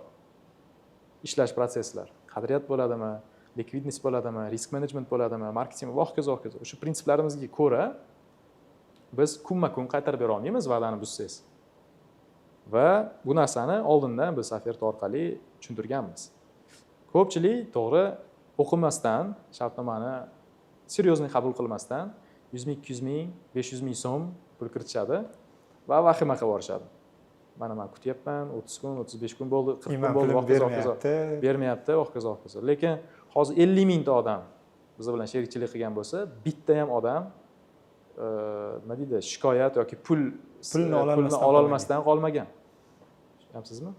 Ishlash protsesslar. Qadriyat bo'ladimi, likvidnost bo'ladimi, risk management bo'ladimi, marketing va hokazo. O'sha prinsiplarimizga ko'ra biz kunma kun qaytarib bera olmaymiz va'dani buzsangiz. Va bu narsani oldindan biz ofert orqali tushuntirganmiz. Ko'pchilik to'g'ri o'qimasdan, shartnomani seryozni qabul qilmasdan 100 ming, 200 ming, 500 ming so'm pul kiritishadi va vahima qilib borishadi. Mana men kutyapman, 30 kun, 35 kun bo'ldi, 40 kun bo'ldi, bermayapti, ho'kiz. Lekin hozir 50 mingta odam biz bilan sherikchilik qilgan bo'lsa, bitta ham odam nima deydi, shikoyat yoki pulni ololmasdan qolmagan. Tushunyapsizmi?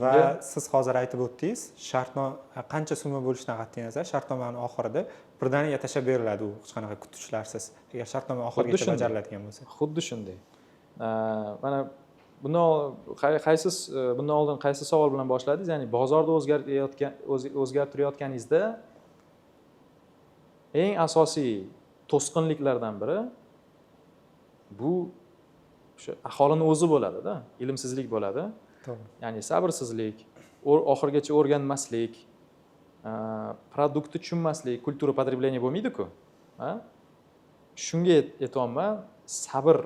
Va siz hozir aytib o'tdingiz, shartnoma qancha summa bo'lishidan qat'iy nazar, shartnomaning oxirida birdaniga tashlab beriladi u hech qanaqa kutishlarsiz. Agar shartnoma oxirigacha bajariladigan bo'lsa. Xuddi shunday. Mana bundan oldin qaysi savol bilan boshladingiz? Ya'ni bozorda o'zgartirayotganingizda eng asosiy to'sqinliklardan biri bu o'sha aholini o'zi bo'ladi-da, ilmsizlik bo'ladi. Ya'ni sabrsizlik, oxirigacha o'rganmaslik, produktni tushunmaslik, kultura потребления bo'lmaydi-ku. Shunga aytayapman, sabr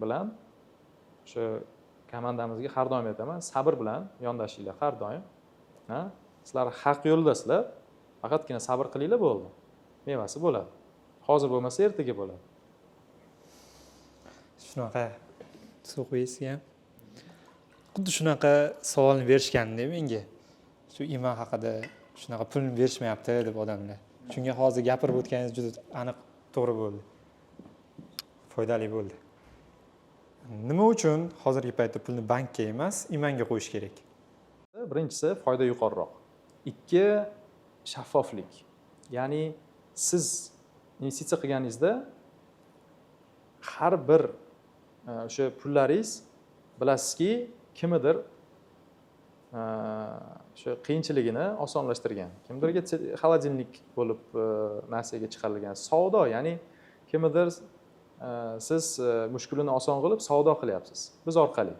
bilan o'sha komandamizga har doim aytaman, sabr bilan yondashinglar har doim. Sizlar haq yo'ldasizlar, faqatgina sabr qilinglar bo'ldi. Mevasi bo'ladi. Hozir bo'lmasa ertaga bo'ladi. Shunaqa suv qo'yisizga ham. Xuddi shunaqa savolni berishganda menga. Shu iman haqida shunaqa pulni berishmayapti deb odamlar. Shunga hozir gapirib o'tganingiz juda aniq to'g'ri bo'ldi. Foydali bo'ldi. Nima uchun hozirgi paytda pulni bankka emas, imanga qo'yish kerak? Birinchisi foyda yuqoriroq. Ikki shaffoflik. Ya'ni siz investitsiya qilganingizda har bir o'sha pullaringiz bilasizki, kimdir o'sha qiyinchiligini osonlashtirgan. Kimdirga xolodilnik bo'lib narsaga chiqarilgan savdo, ya'ni kimdir siz mushkulini oson qilib savdo qilyapsiz biz orqali.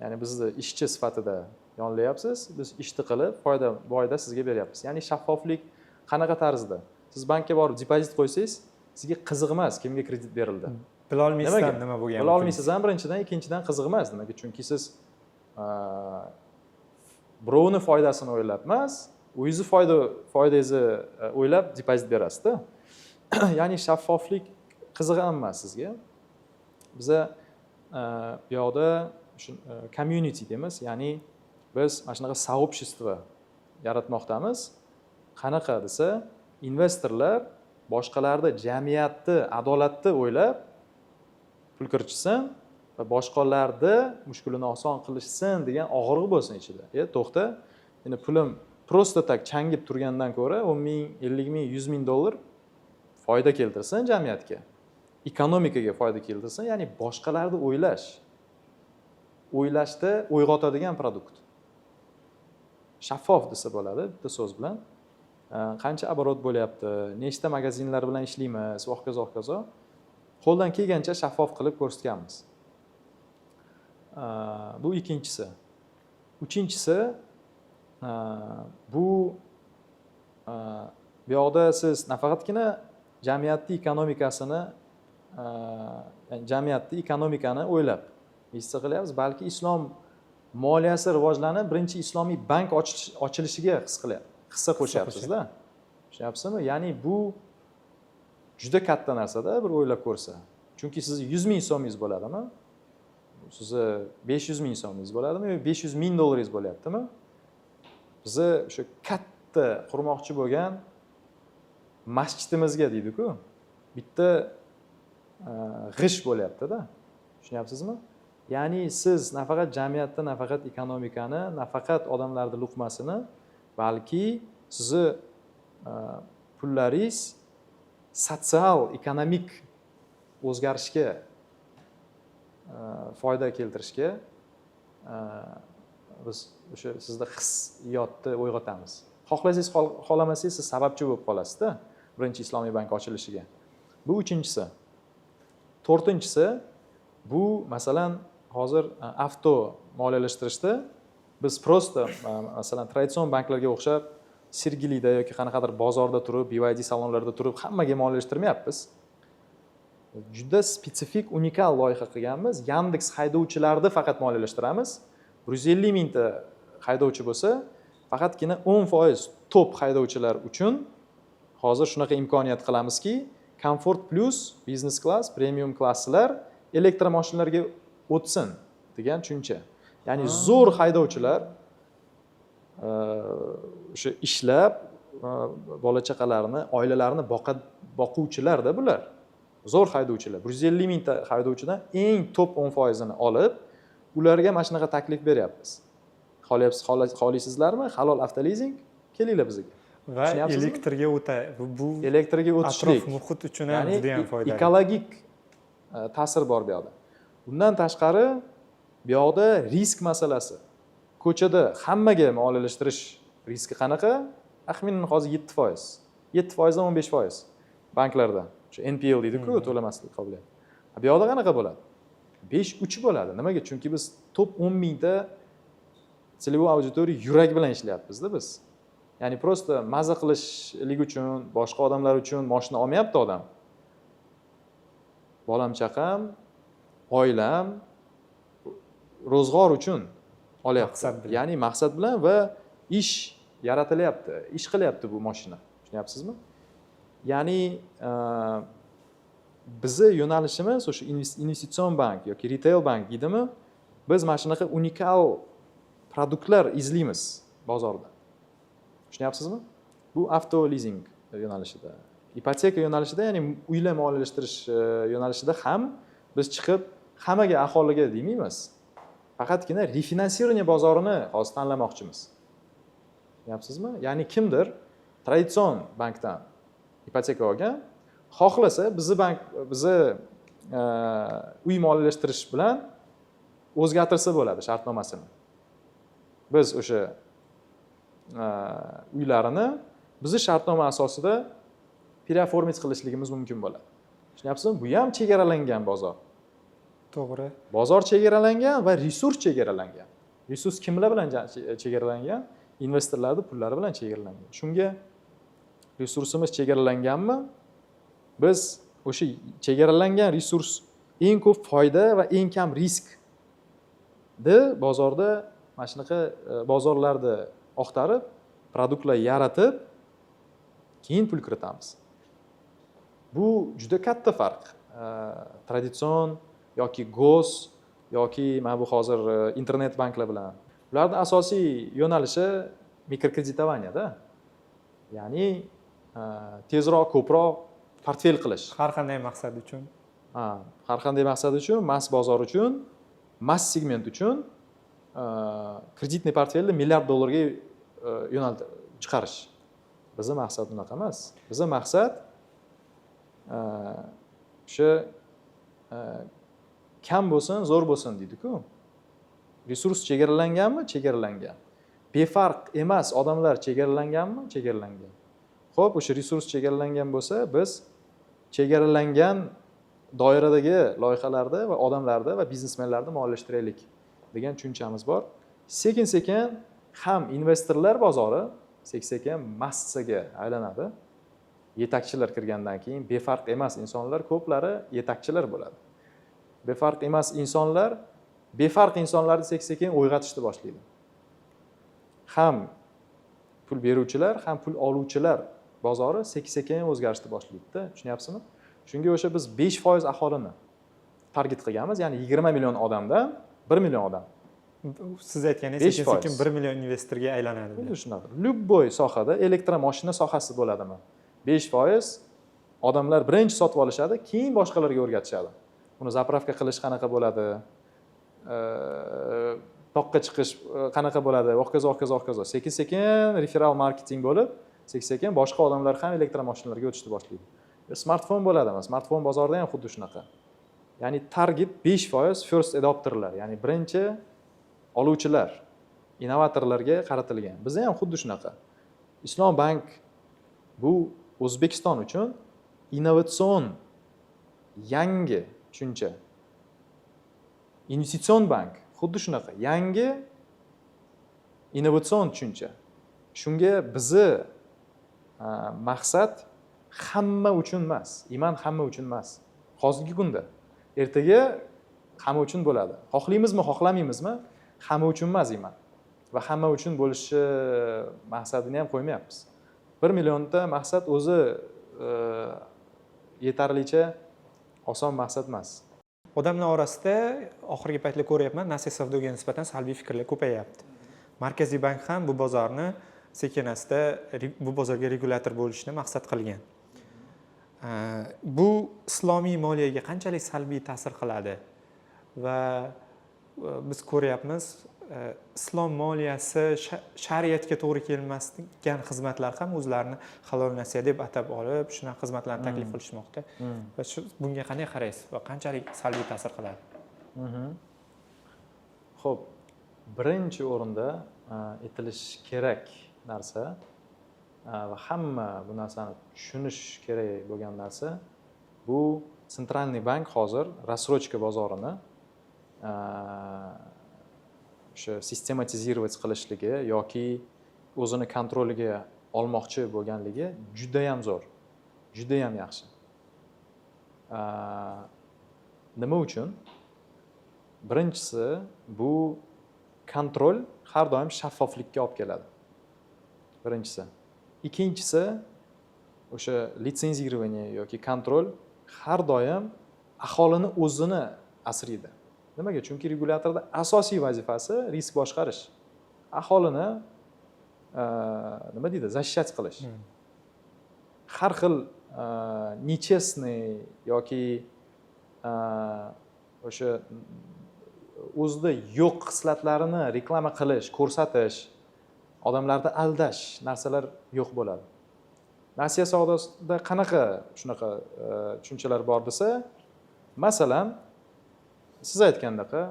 Ya'ni bizni ishchi sifatida yonlayapsiz, biz ishni qilib foyda sizga beryapmiz. Ya'ni shaffoflik qanaqa tarzda? Siz bankka borib depozit qo'ysangiz, sizga qiziq emas kimga kredit berildi. Bila olmaysiz nima bo'lgan. Bila olmaysiz ham birinchidan, ikkinchidan qiziq emas. Nimaga? Chunki siz birovni foydasini o'ylab emas, o'zingizni foydangizni o'ylab depozit berasiz-da. Ya'ni shaffoflik qiziq emas sizga. Biza bu yoqda community deymiz, ya'ni biz mana shunaqa soobщество yaratmoqdamiz. Qanaqa desa, investorlar boshqalarda jamiyatni, adolatni o'ylab pul kiritsin va boshqalarda mushkulini oson qilishsin degan og'riq bo'lsin ichida. To'xta, endi pulim просто tak changib turgandan ko'ra 10 ming, 50 ming, 100 ming dollar foyda keltirsin jamiyatga. Ekonomikaga foyda keltirsin, ya'ni boshqalarni o'ylashda uyg'otadigan produkt. Shaffof desa bo'ladi bitta so'z bilan. Qancha оборот bo'lyapti, nechta magazinlar bilan ishlaymiz, ho'kiz. Qo'ldan kelgancha shaffof qilib ko'rsatganmiz. Bu ikkinchisi. Uchinchisi, bu yoqda siz nafaqatgina jamiyatning ekonomikani o'ylab investitsiya qilyapsiz, balki islom moliyasi rivojlanib, birinchi islomiy bank ochilishiga hissa qo'shyapsiz-da. Tushunyapsizmi? Ya'ni bu juda katta narsa-da, bir o'ylab ko'rsa. Chunki sizni 100 ming so'mingiz bo'ladimi? Sizni 500 ming so'mingiz bo'ladimi yoki 500 ming dollaringiz bo'lyaptimi? Bizni o'sha katta qurmoqchi bo'lgan masjidimizga deydi-ku, bitta g'ish bo'lyapti-da. Tushunyapsizmi? Ya'ni siz nafaqat jamiyatda, nafaqat ekonomikani, nafaqat odamlarning luqmasini, balki sizni pullaringiz sotsial, ekonomik o'zgarishga foyda keltirishga biz o'sha sizda hissiyotni uyg'otamiz. Xohlasangiz, xohlamasangiz siz sababchi bo'lib qolasiz-da birinchi islomiy bank ochilishiga. Bu uchinchisi. To'rtinchisi, bu masalan hozir avto moliyalashtirishda biz prosta masalan traditsion banklarga o'xshab Sergelida yoki qanaqadir bozorda turib, BYD salonlarida turib hammaga moliyalashtirmayapmiz. juda spetsifik unikal loyiha qilganmiz. Yandex haydovchilarni faqat moliyalashtiramiz. 150 mingta haydovchi bo'lsa, faqatgina 10% top haydovchilar uchun hozir shunaqa imkoniyat qilamizki, Comfort Plus, Business Class, Premium klasslar elektromashinalarga o'tsin degan tushuncha. Ya'ni zo'r haydovchilar o'sha ishlab bola chaqalarini, oilalarini boquvchilarda bular. Zo'r haydovchilar. 150 mingta haydovchidan eng top 10%ni olib, ularga mana shunaqa taklif beryapmiz. Xohlaysizlarmi? Halol avtolizing, kelinglar bizga. Va elektrga bu elektrga o'tishlik atrof muhit uchun ham juda ham foydali. Ekologik ta'sir bor bu yoqda. Bundan tashqari bu yoqda risk masalasi. Ko'chada hammaga moliyalashtirish riski qanaqa? Taxminan hozir 7%. 7%dan 15% banklarda. Shu NPL deydi-ku, to'lamaslik qobiliyati. Bu yoqda qanaqa bo'ladi? 5-3 bo'ladi. Nimaga? Chunki biz top 10 mingta целевой auditoriya yurak bilan ishlayapmiz-da biz. Ya'ni prosta maza qilishlik uchun, boshqa odamlar uchun mashina olmayapti odam. Bolam chaqam, oilam ro'zg'or uchun olyapti. Ya'ni maqsad bilan va ish yaratilyapti, ish qilyapti bu mashina. Tushunyapsizmi? Ya'ni bizni yo'nalishimiz o'sha investitsion bank yoki retail bank deydimi? Biz mana shunaqa unikal produktlar izlaymiz bozorda. Tushunyapsizmi? Bu avto leasing yo'nalishida. Ipoteka yo'nalishida, ya'ni uylar moliyalashtirish yo'nalishida ham biz chiqib hammaga aholiga demaymiz. Faqatgina refinansирование bozorini hozir tanlamoqchimiz. Tushunyapsizmi? Ya'ni kimdir traditsion bankdan ipoteka olgan, xohlasa bizni uy moliyalashtirish bilan o'zgartirsa bo'ladi shartnomasini. Biz o'sha uylarini bizni shartnoma asosida переоформить qilishligimiz mumkin bo'ladi. Tushunyapsizmi? Bu ham chegaralangan bozor. To'g'ri. Bozor chegaralangan va resurs chegaralangan. Resurs kimlar bilan chegaralangan? Investorlarning pullari bilan chegaralangan. Shunga resursimiz chegaralanganmi? Biz o'sha chegaralangan resurs eng ko'p foyda va eng kam riskni bozorda mana shunaqa bozorlarda oqtarib, produktlar yaratib, keyin pul kiritamiz. Bu juda katta farq. Traditsion yoki gos yoki mana bu hozir internet banklar bilan. Ularning asosiy yo'nalishi mikrokreditovaniya-da. Ya'ni tezroq, ko'proq portfel qilish. Har qanday maqsad uchun. Har qanday maqsad uchun, mass bozor uchun, mass segment uchun kreditniy portfelni milliard dollarga chiqarish. Bizning maqsad unaqa emas. Bizning maqsad o'sha kam bo'lsin, zo'r bo'lsin deydi-ku. Resurs chegaralanganmi? Chegaralangan. Befarq emas odamlar chegaralanganmi? Chegaralangan. Xo'p, o'sha resurs chegaralangan bo'lsa, biz chegaralangan doiradagi loyihalarda va odamlarda va biznesmenlarni moliyalashtiraylik degan tushunchamiz bor. Sekin-sekin ham investorlar bozori sekin-sekin massaga aylanadi. Yetakchilar kirgandan keyin befarq emas insonlar ko'plari yetakchilar bo'ladi. Befarq emas insonlar befarq insonlarni sekin-sekin uyg'otishni boshlaydi. Ham pul beruvchilar, ham pul oluvchilar bozori sekin-sekin o'zgarishni boshlaydi-da, tushunyapsizmi? Shunga o'sha biz 5% aholini target qilganmiz, ya'ni 20 million odamdan 1 million odam. Siz aytganingiz sekin-sekin 1 million investorga aylanadi. Xuddi shunaqa. Lyubboy sohada elektromoshina sohasi bo'ladimi? 5% odamlar birinchi sotib olishadi, keyin boshqalarga o'rgatishadi. Uni zapravka qilish qanaqa bo'ladi? Toqqa chiqish qanaqa bo'ladi? Hokazo. Sekin-sekin referral marketing bo'lib, sekin-sekin boshqa odamlar ham elektromashinalarga o'tishni boshlaydi. Smartfon bo'ladimi? Smartfon bozorida ham xuddi shunaqa. Ya'ni target 5% first adopterlar, ya'ni birinchi oluvchilar, innovatorlarga qaratilgan. Bizda ham xuddi shunaqa. Islom bank bu O'zbekiston uchun innovatsion yangi tushuncha. Investitsion bank xuddi shunaqa yangi innovatsion tushuncha. Shunga bizni maqsad hamma uchun emas, iman hamma uchun emas. hozirgi kunda. Ertaga hamma uchun bo'ladi. Xohlaymizmi, xohlamaymizmi, hamma uchun emas deyman. Va hamma uchun bo'lishi maqsadini ham qo'ymayapmiz. 1 millionta maqsad o'zi yetarlicha oson maqsad emas. Odamlar orasida oxirgi paytlarda ko'ryapman, Nasiya savdoga nisbatan salbiy fikrlar ko'payyapti. Markaziy bank ham bu bozorni sekin-asta bu bozorga regulyator bo'lishni maqsad qilgan. Bu islomiy moliyaga qanchalik salbiy ta'sir qiladi va biz ko'ryapmiz, islom moliyasi shariatga to'g'ri kelmasgan xizmatlar ham o'zlarini halol nasiya deb atab olib, shunaqa xizmatlarni taklif qilishmoqda. Va bunga qanday qaraysiz va qanchalik salbiy ta'sir qiladi? Xo'p, birinchi o'rinda aytilish kerak narsa va hamma bu narsani tushunish kerak bo'lgan narsa, bu Sentralniy bank hozir рассрочка bozorini o'sha sistematizировать qilishligi yoki o'zini kontroliga olmoqchi bo'lganligi juda ham zo'r, juda ham yaxshi. Nima uchun? Birinchisi, bu kontrol har doim shaffoflikka olib keladi. Birinchisi. Ikkinchisi, o'sha litsenzирование yoki kontrol har doim aholini o'zini asraydi. Nimaga? Chunki regulyatorda asosiy vazifasi risk boshqarish. Aholini nima deydi? Защищать qilish. Har xil nechestniy yoki o'sha o'zida yo'q xislatlarini reklama qilish, ko'rsatish, odamlarni aldash narsalar yo'q bo'ladi. Nasiya savdosida qanaqa shunaqa tushunchalar bor desa, masalan, siz aytgandaqa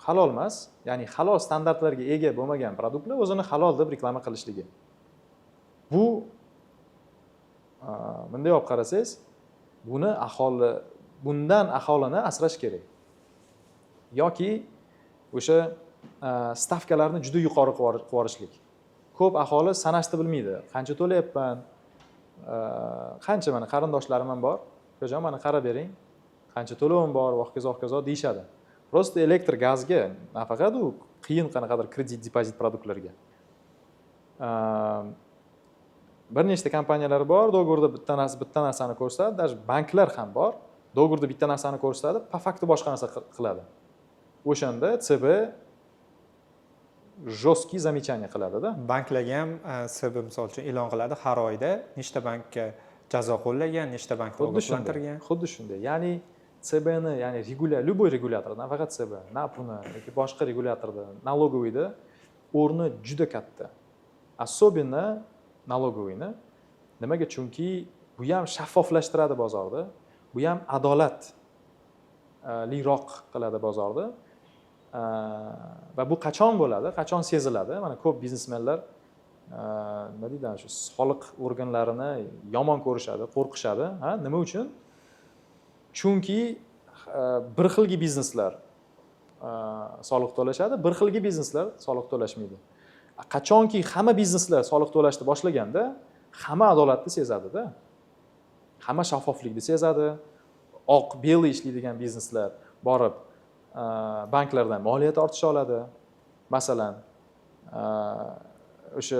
halol emas, ya'ni halol standartlarga ega bo'lmagan produktlar o'zini halol deb reklama qilishligi. Bu bunday olib qarasangiz, bundan aholini asrash kerak. Yoki o'sha stavkalarni juda yuqori qilib yuborishlik. Ko'p aholi sanashni bilmaydi. Qancha to'layapman? Qancha mana qarindoshlarim ham bor. "Akajon, mana qarab bering. Qancha to'lovim bor, hokazo deyshadi. Prosta elektr, gazga, nafaqat u qiyin qanaqadir kredit, depozit produktlarga. Bir nechta kompaniyalar bor, do'g'rida bitta narsani ko'rsatadi, даже banklar ham bor. Do'g'rida bitta narsani ko'rsatadi, po fakti boshqa narsa qiladi. O'shanda CB жесткий замечание qiladi-da. Banklarga ham CB misol uchun e'lon qiladi har oyda nechta bankka jazo qo'llagan, nechta bankni ogohlantirgan. Xuddi shunday. Ya'ni CBni, ya'ni любой regulyator, nafaqat CB, NAPuni yoki boshqa regulyatorda, налоговыйda o'rni juda katta. Особенно налоговыйni. Nimaga? Chunki bu ham shaffoflashtiradi bozorni. Bu ham adolatliroq qiladi bozorni. Va bu qachon bo'ladi? Qachon seziladi? Mana ko'p biznesmenlar nima deydi, shu soliq organlarini yomon ko'rishadi, qo'rqishadi. Nima uchun? Chunki bir xilgi bizneslar soliq to'lashadi, bir xilgi bizneslar soliq to'lashmaydi. Qachonki hamma bizneslar soliq to'lashni boshlaganda, hamma adolatni sezadi-da. Hamma shaffoflikni sezadi. Oq, beli ishlaydigan bizneslar borib banklardan moliyat ortisha oladi. Masalan, o'sha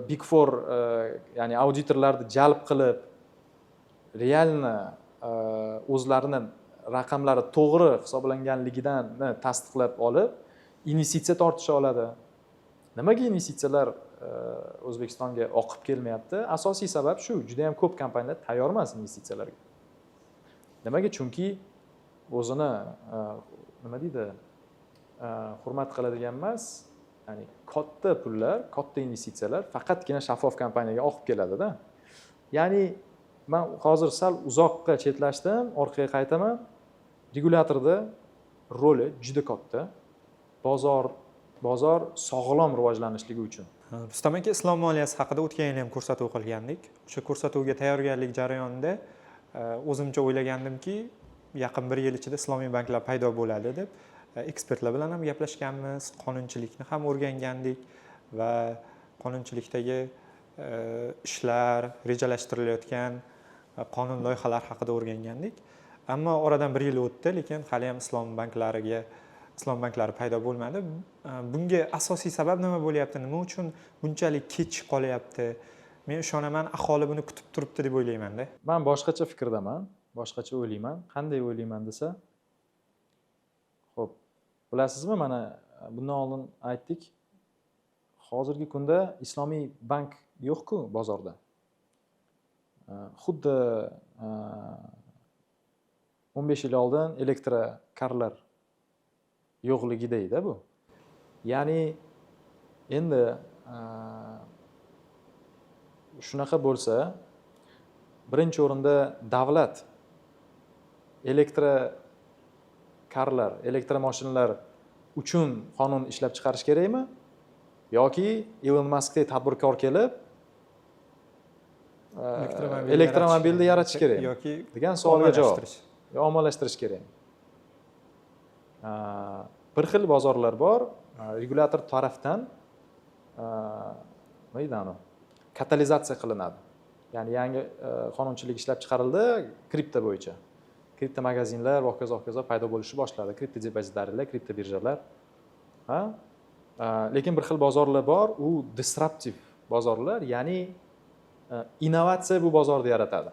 Big Four, ya'ni auditorlarni jalb qilib, realni o'zlarini raqamlari to'g'ri hisoblanganligidan tasdiqlab olib, investitsiya tortisha oladi. Nimaga investitsiyalar O'zbekistonga oqib kelmayapti? Asosiy sabab shu, juda ham ko'p kompaniyalar tayyor emas investitsiyalarga. Nimaga? Chunki o'zini nima deydi, hurmat qiladigan emas, ya'ni katta pullar, katta investitsiyalar faqatgina shaffof kompaniyaga oqib keladi-da. Ya'ni men hozir sal uzoqqa chetlashdim, orqaga qaytaman. Regulyatorda roli juda katta. Bozor sog'lom rivojlanishligi uchun. Rustam aka, islom moliyasi haqida o'tgan yil ham ko'rsatuv qilgandik. O'sha ko'rsatuvga tayyorgarlik jarayonida o'zimcha o'ylagandimki, yaqin bir yil ichida islomiy banklar paydo bo'ladi deb. Ekspertlar bilan ham gaplashganmiz, qonunchilikni ham o'rgangandik va qonunchilikdagi ishlar, rejalashtirilayotgan qonun loyihalari haqida o'rgangandik. ammo oradan 1 yil o'tdi, lekin hali ham islom banklari paydo bo'lmadi. Bunga asosiy sabab nima bo'lyapti? Nima uchun bunchalik kech qolyapti? Men ishonaman, aholi buni kutib turibdi deb o'ylayman-da. Men boshqacha fikrdaman, boshqacha o'ylayman. Qanday o'ylayman desa, xo'p, bilasizmi, mana bundan oldin aytdik, hozirgi kunda islomiy bank yo'q-ku bozorda. Xuddi 15 yil oldin elektrokarlar yo'qligidayda bu. Ya'ni endi shunaqa bo'lsa, birinchi o'rinda davlat elektrokarlar, elektromashinalar uchun qonun ishlab chiqarish kerakmi? Yoki Elon Muskdek tadbirkor kelib elektromobilni yaratish kerakmi? Yoki degan savolga javob. Ommalashtirish kerak. Bir xil bozorlar bor, regulyator tarafdan nima deydi uni? Katalizatsiya qilinadi. Ya'ni yangi qonunchilik ishlab chiqarildi kripto bo'yicha. Kripto magazinlar va hokazo paydo bo'lishni boshladi. Kripto depozitariyalar, kripto birjalar. Lekin bir xil bozorlar bor, u disruptiv bozorlar, ya'ni innovatsiya bu bozorni yaratadi.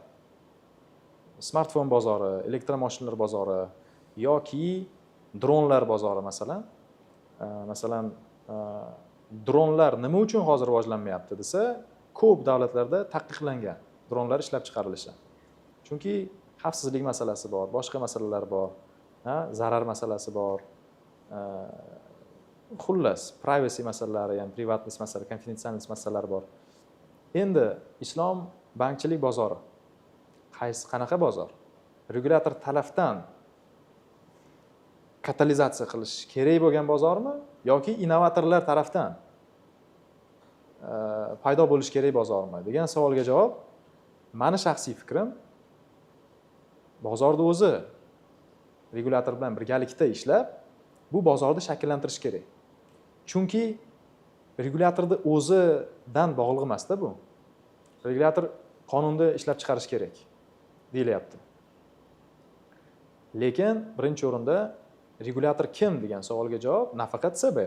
Smartfon bozori, elektromashinalar bozori yoki dronlar bozori masalan. Masalan, dronlar nima uchun hozir rivojlanmayapti desa, ko'p davlatlarda taqiqlangan dronlar ishlab chiqarilishi. Chunki xavfsizlik masalasi bor, boshqa masalalar bor, zarar masalasi bor. Xullas, privacy masalalari, ya'ni privatность masalasi, konfidensialность masalalari bor. Endi islom bankchilik bozori qanaqa bozor? Regulyator tarafdan katalizatsiya qilish kerak bo'lgan bozormi yoki innovatorlar tarafdan paydo bo'lish kerak bozormi degan savolga javob, meni shaxsiy fikrim, bozorni o'zi regulyator bilan birgalikda ishlab bu bozorni shakllantirish kerak. Chunki regulyatorni o'zidan bog'liq emas-da bu. Regulyator qonunni ishlab chiqarish kerak deyilyapti. Lekin birinchi o'rinda regulyator kim degan savolga javob nafaqat CB.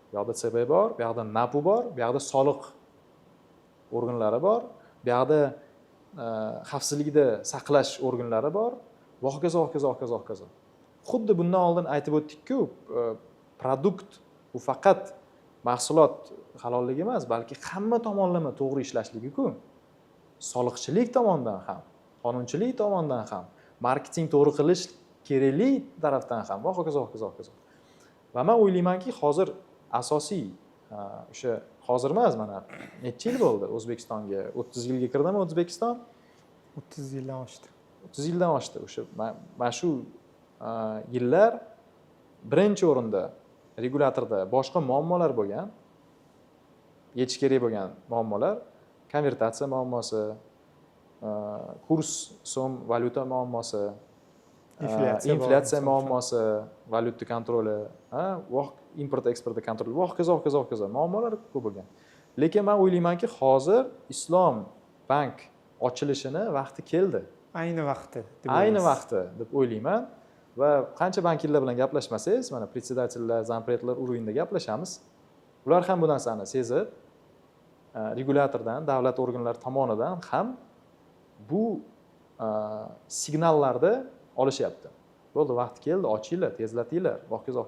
Bu yoqda CB bor, bu yoqda NAPU bor, bu yoqda soliq organlari bor, bu yoqda xavfsizlikni saqlash organlari bor va hokazo. Xuddi bundan oldin aytib o'tdik-ku, produkt bu faqat mahsulot halolligi emas, balki hamma tomonlama to'g'ri ishlashligi-ku. Soliqchilik tomonidan ham, qonunchilik tomonidan ham, marketing to'g'ri qilish keraklik tarafdan ham va hokazo. Va men o'ylaymanki, hozir asosiy o'sha hozir emas, mana necha yil bo'ldi O'zbekistonga? 30 yilga kirdimi O'zbekiston? 30 yildan oshdi. 30 yildan oshdi. O'sha mana shu yillar birinchi o'rinda regulyatorda boshqa muammolar bo'lgan, yechish kerak bo'lgan muammolar, konvertatsiya muammosi, kurs so'm valyuta muammosi, inflyatsiya muammosi, valyuta kontroli, import eksportda kontrol va hokazo muammolar ko'p bo'lgan. Lekin men o'ylaymanki, hozir islom bank ochilishini vaqti keldi. Ayni vaqti deb o'ylayman. Va qancha bankirlar bilan gaplashmasangiz, mana predsedatellar, zampretlar urovingda gaplashamiz. Ular ham bu narsani sezib, regulyatordan, davlat organlari tomonidan ham bu signallarni olishyapti. Bo'ldi, vaqti keldi, ochinglar, tezlatinglar, hokazo.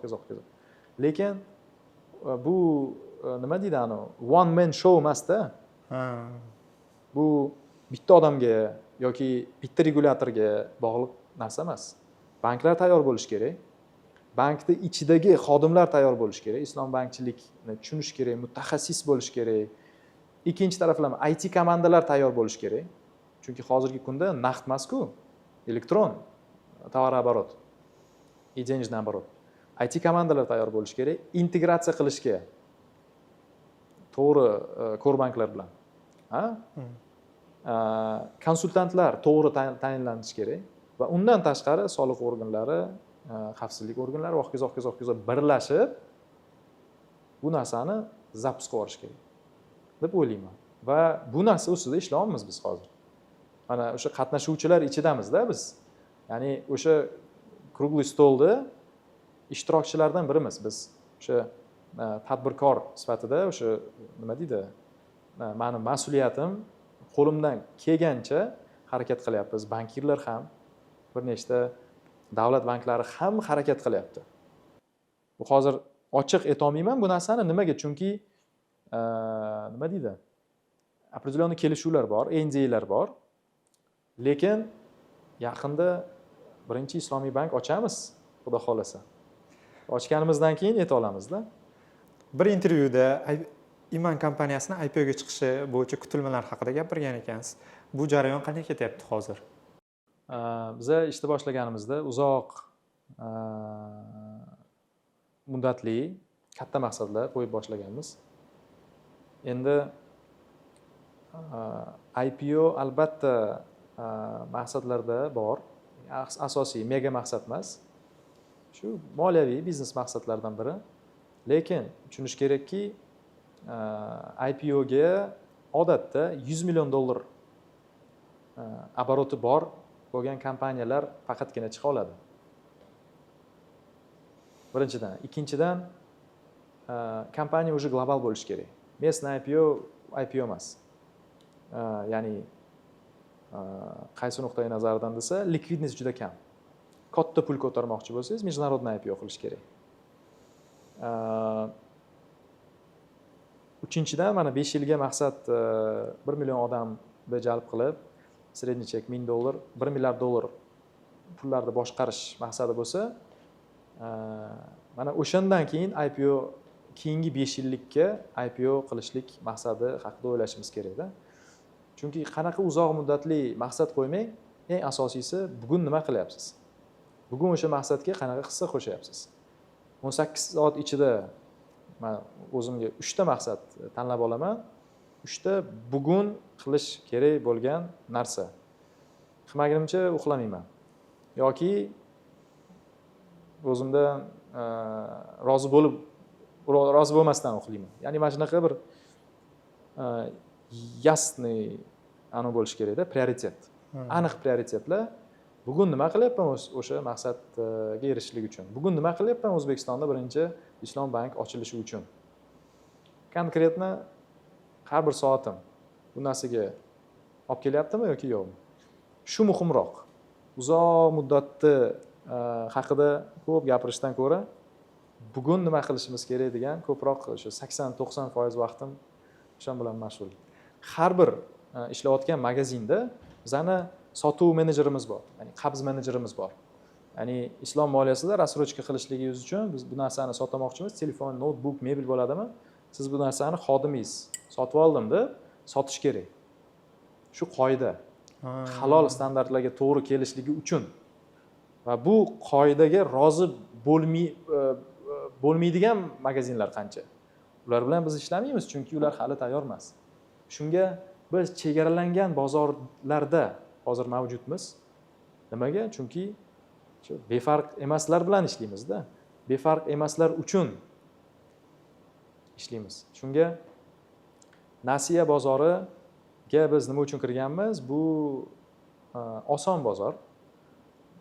Lekin bu nima deydi ani, one man show emas-da. Bu bitta odamga yoki bitta regulyatorga bog'liq narsa emas. Banklar tayyor bo'lish kerak. Bankning ichidagi xodimlar tayyor bo'lish kerak. Islom bankchilikni tushunish kerak, mutaxassis bo'lish kerak. Ikkinchi taraflama IT komandalar tayyor bo'lish kerak. Chunki hozirgi kunda naqd emas-ku, elektron tovar-оборот, денежный оборот. IT komandalar tayyor bo'lish kerak. Integratsiya qilishga to'g'ri ko'rbanklar bilan. Konsultantlar to'g'ri tayinlanishi kerak. Va undan tashqari soliq organlari, xavfsizlik organlari va hokazo birlashib bu narsani zapuska olish kerak deb o'ylayman. Va bu narsa ustida ishlayapmiz biz hozir. Mana o'sha qatnashuvchilar ichidamizda biz. ya'ni o'sha kruglый stolda ishtirokchilardan birimiz biz. O'sha tadbirkor sifatida o'sha nima deydi, mani mas'uliyatim qo'limdan kelgancha harakat qilyapmiz. Bankirlar ham, bir nechta davlat banklari ham harakat qilyapti. Bu hozir ochiq aytolmayman bu narsani. Nimaga? Chunki nima deydi? Определенный kelishuvlar bor, NDAlar bor. Lekin yaqinda birinchi islomiy bank ochamiz, xudo xolasa. Ochganimizdan keyin ayta olamizda. Bir intervyuda Iman kompaniyasini IPOga chiqishi bo'yicha kutilmalar haqida gapirgan ekansiz. Bu jarayon qanday ketyapti hozir? Biza ishni boshlaganimizda uzoq muddatli katta maqsadlar qo'yib boshlaganmiz. Endi IPO albatta maqsadlarda bor. Asosiy mega maqsad emas. Shu moliyaviy biznes maqsadlardan biri. Lekin tushunish kerakki, IPOga odatda 100 million dollar oboroti bor bo'lgan kompaniyalar faqatgina chiqa oladi. Birinchidan, ikkinchidan kompaniya уже global bo'lishi kerak. Местный IPO emas. Ya'ni qaysi nuqtai nazardan desa, likvidность juda kam. Katta pul ko'tarmoqchi bo'lsangiz, международный IPO qilish kerak. Uchinchidan, mana 5 yilga maqsad 1 million odamni jalb qilib, sredniy chek 1000 dollar, 1 milliard dollar pullarni boshqarish maqsadi bo'lsa, mana o'shandan keyin IPO, keyingi 5 yillikka IPO qilishlik maqsadi haqida o'ylashimiz kerak-da. Chunki qanaqa uzoq muddatli maqsad qo'ymang, eng asosiysi bugun nima qilyapsiz? Bugun o'sha maqsadga qanaqa hissa qo'shyapsiz? 18 soat ichida men o'zimga 3 ta maqsad tanlab olaman. 3 ta bugun qilish kerak bo'lgan narsa. Qilmagunimcha uxlamayman. Yoki o'zimdan rozi bo'lmasdan uxlayman. Ya'ni mana shunaqa bir ясный bo'lishi kerak-da, prioritet. Aniq prioritetlar. Bugun nima qilyapman o'sha maqsadga erishishlik uchun? Bugun nima qilyapman O'zbekistonda birinchi Islom bank ochilishi uchun? Konkretni har bir soatim bu narsaga olib kelyaptimi yoki yo'qmi? Shu muhimroq. Uzoq muddatni haqida ko'p gapirishdan ko'ra bugun nima qilishimiz kerak degan ko'proq o'sha 80-90% vaqtim o'shan bilan mashg'ul. Har bir ishlayotgan magazinda bizani sotuv menejerimiz bor, ya'ni qabz menejerimiz bor. Ya'ni islom moliyasida рассрочка qilishligingiz uchun biz bu narsani sotmoqchimiz, telefon, notebook, mebel bo'ladimi? Siz bu narsani xodimingiz sotib oldim deb sotish kerak. Shu qoida. Halol standartlarga to'g'ri kelishligi uchun va bu qoidaga rozi bo'lmaydigan magazinlar qancha. Ular bilan biz ishlamaymiz chunki ular hali tayyor emas. Shunga biz chegaralangan bozorlarda hozir mavjudmiz. Nimaga? Chunki shu befarq emaslar bilan ishlaymiz-da. Befarq emaslar uchun ishlaymiz. Shunga nasiya bozoriga biz nima uchun kirganmiz? Bu oson bozor,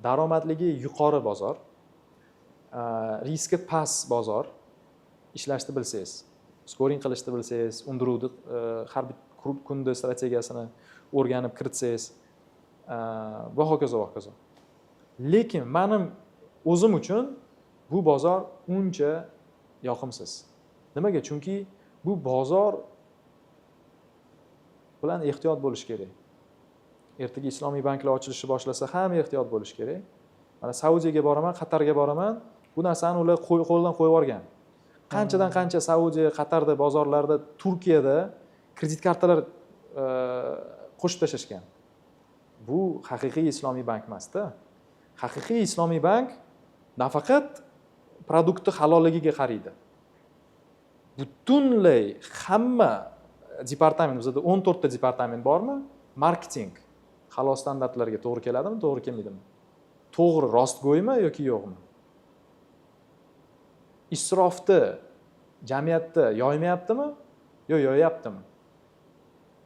daromadligi yuqori bozor, riski past bozor. Ishlashni bilsangiz, scoring qilishni bilsangiz, undiruvni har bir kunda strategiyasini o'rganib kiritsangiz va hokazo va hokazo. Lekin mening o'zim uchun bu bozor uncha yoqimsiz. Nimaga? Chunki bu bozor bilan ehtiyot bo'lish kerak. Ertaga islomiy banklar ochilishi boshlasa ham ehtiyot bo'lish kerak. Mana Saudiyaga boraman, Qatarga boraman, bu narsani ular qo'ldan qo'yib yuborgan. Qanchadan qancha Saudiya, Qatarda, bozorlarda, Turkiyada kredit kartalar qo'shib tashashgan. Bu haqiqiy islomiy bank emas-da. Haqiqiy islomiy bank nafaqat produktni halolligiga qaraydi. Butunlay hamma departament, bizda 14 ta departament bormi? Marketing halol standartlarga to'g'ri keladimi, to'g'ri kelmaydimi? To'g'ri, rostgo'ymi yoki yo'qmi? Isrofni jamiyatda yoymayaptimi? Yo'q, yoyaptimi?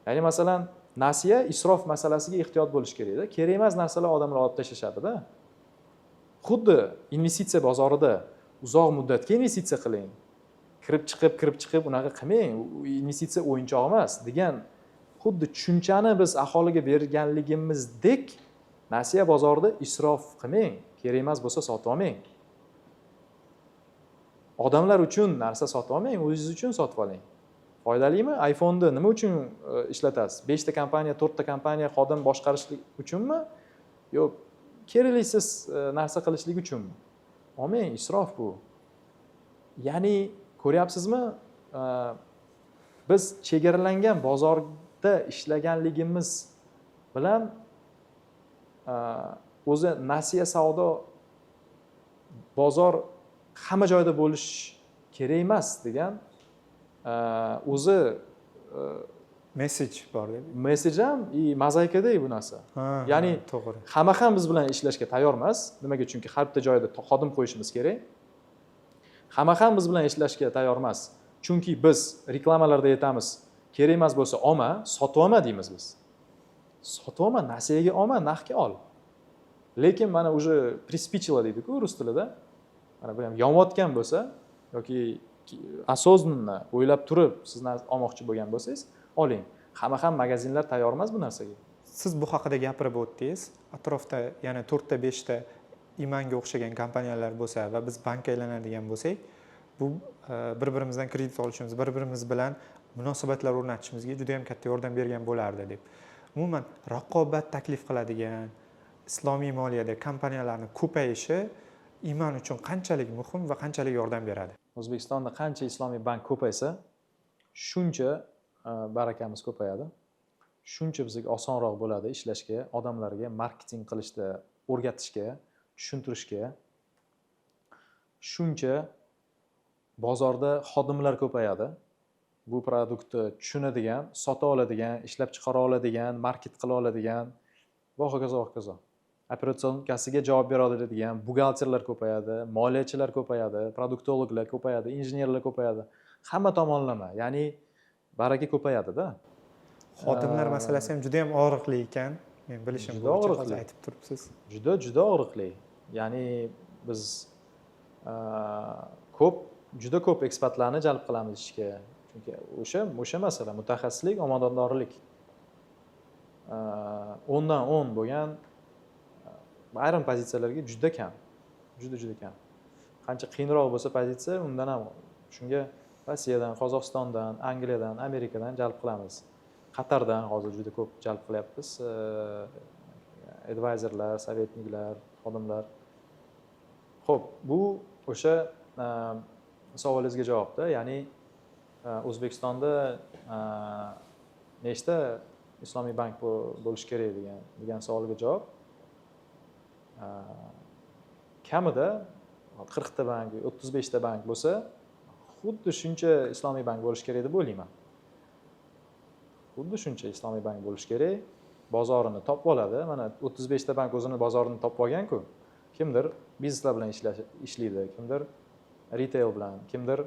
Ya'ni masalan, nasiya isrof masalasiga ehtiyot bo'lish kerakda. Kerak emas narsalar odamlar olib tashlashadi-da. Xuddi investitsiya bozorida uzoq muddatga investitsiya qiling. Kirib chiqib unaqa qilmang. Investitsiya o'yinchoq emas degan xuddi tushunchani biz aholiga berganligimizdek nasiya bozorida isrof qilmang. Kerak emas bo'lsa sotib olmang. Odamlar uchun narsa sotib olmang, o'zingiz uchun sotib oling. Foydalimi? iPhone'ni nima uchun ishlatasiz? 5 ta kompaniya, 4 ta kompaniya xodim boshqarishlik uchunmi? Yo'q, keraksiz narsa qilishlik uchunmi? Olmang, isrof bu. Ya'ni ko'ryapsizmi? Biz chegaralangan bozorda ishlaganligimiz bilan o'zi nasiya savdo bozor hamma joyda bo'lish kerak emas degan o'zi message bor deb. Message ham mozaikada bu narsa. Ya'ni to'g'ri. Hamma ham biz bilan ishlashga tayyor emas. Nimaga? Chunki har bitta joyda xodim qo'yishimiz kerak. Hamma ham biz bilan ishlashga tayyor emas. Chunki biz reklamalarda aytamiz, kerak emas bo'lsa olma, sotib olma deymiz biz. Sotib olma, nasiyaga olma, narxga ol. Lekin mana уже приспичило deydi-ku rus tilida. Mana bu ham yonayotgan bo'lsa yoki осознанно o'ylab turib siz olmoqchi bo'lgan bo'lsangiz, oling. Hamma ham magazinlar tayyor emas bu narsaga. Siz bu haqida gapirib o'tdingiz. Atrofda yana 4 ta 5 ta imanga o'xshagan kompaniyalar bo'lsa va biz bankka aylanadigan bo'lsak, bu bir-birimizdan kredit olishimiz, bir-birimiz bilan munosabatlar o'rnatishimizga juda ham katta yordam bergan bo'lardi deb. Umuman raqobat taklif qiladigan islomiy moliyada kompaniyalarning ko'payishi iman uchun qanchalik muhim va qanchalik yordam beradi? O'zbekistonda qancha islomiy bank ko'paysa, shuncha barakamiz ko'payadi. Shuncha bizga osonroq bo'ladi ishlashga, odamlarga marketing qilishda o'rgatishga, tushuntirishga. Shuncha bozorda xodimlar ko'payadi. Bu produktni tushunadigan, sota oladigan, ishlab chiqara oladigan, market qila oladigan va hokazo hokazo. Operatsion kassiga javob bera oladigan buxgalterlar ko'payadi, moliyachilar ko'payadi, produktologlar ko'payadi, injenerlar ko'payadi. Hamma tomonlama, ya'ni baraka ko'payadi-da. Xodimlar masalasi ham juda ham og'riqli ekan. Men bilishim bo'yicha hozir aytib turibsiz. Juda og'riqli. Ya'ni biz juda ko'p ekspertlarni jalb qilamiz ishga. Chunki o'sha masala mutaxassislik, omadondorlik. 10 dan 10 bo'lgan ayrim pozitsiyalarga juda kam. Juda kam. Qancha qiyinroq bo'lsa pozitsiya, undan ham shunga Rossiyadan, Qozog'istondan, Angliyadan, Amerikadan jalb qilamiz. Qatardan hozir juda ko'p jalb qilyapmiz. Advisorlar, savetniklar, xodimlar. Xo'p, bu o'sha savolingizga javobda, ya'ni O'zbekistonda nechta islomiy bank bo'lish kerak degan savolga javob. Kamida 40 ta bank, 35 ta bank bo'lsa, xuddi shuncha islomiy bank bo'lish kerak deb o'ylayman. Xuddi shuncha islomiy bank bo'lish kerak. Bozorini topib oladi. Mana 35 ta bank o'zini bozorini topib olgan-ku. Kimdir bizneslar bilan ishlaydi, kimdir retail bilan, kimdir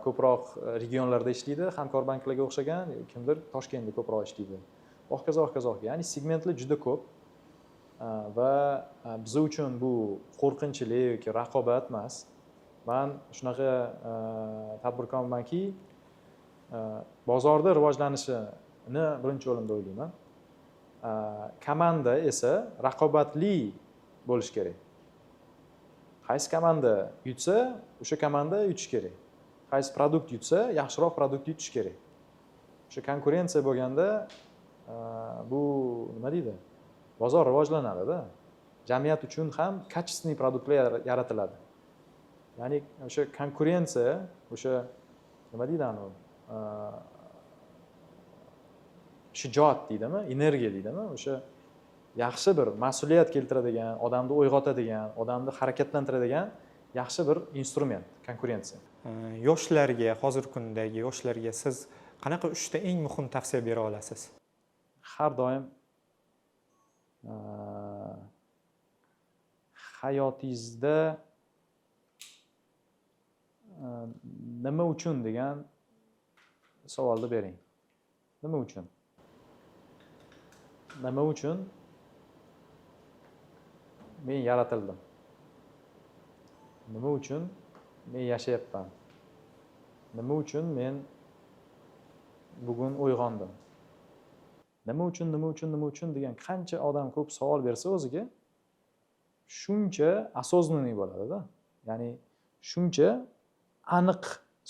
ko'proq regionlarda ishlaydi, hamkor banklarga o'xshagan, kimdir Toshkentda ko'proq ishlaydi. Hokazo. Ya'ni segmentlar juda ko'p. Va biz uchun bu qo'rqinchli yoki raqobat emas. Men shunaqa tadbirkormanki, bozorda rivojlanishini birinchi o'rinda o'ylayman. Komanda esa raqobatli bo'lish kerak. Qaysi komanda yutsa, o'sha komanda yutish kerak. Qaysi produkt yutsa, yaxshiroq produkt yutish kerak. O'sha konkurensiya bo'lganda bu nima deydi? Bozor rivojlanadi-da. Jamiyat uchun ham качественный produktlar yaratiladi. Ya'ni o'sha konkurensiya, o'sha nima deydi anu? Shijoat deydimi, energiya deydimi? O'sha yaxshi bir mas'uliyat keltiradigan, odamni uyg'otadigan, odamni harakatlantiradigan yaxshi bir instrument konkurensiya. Yoshlarga, hozirgi kundagi yoshlarga siz qanaqa 3 ta eng muhim tavsiya bera olasiz? Har doim hayotingizda nima uchun degan savolni bering. Nima uchun? nima uchun men yaratildim? Nima uchun men yashayapman? Nima uchun men bugun uyg'ondim? Nima uchun degan qancha odam ko'p savol bersa o'ziga, shuncha осознанный bo'ladida. Ya'ni shuncha aniq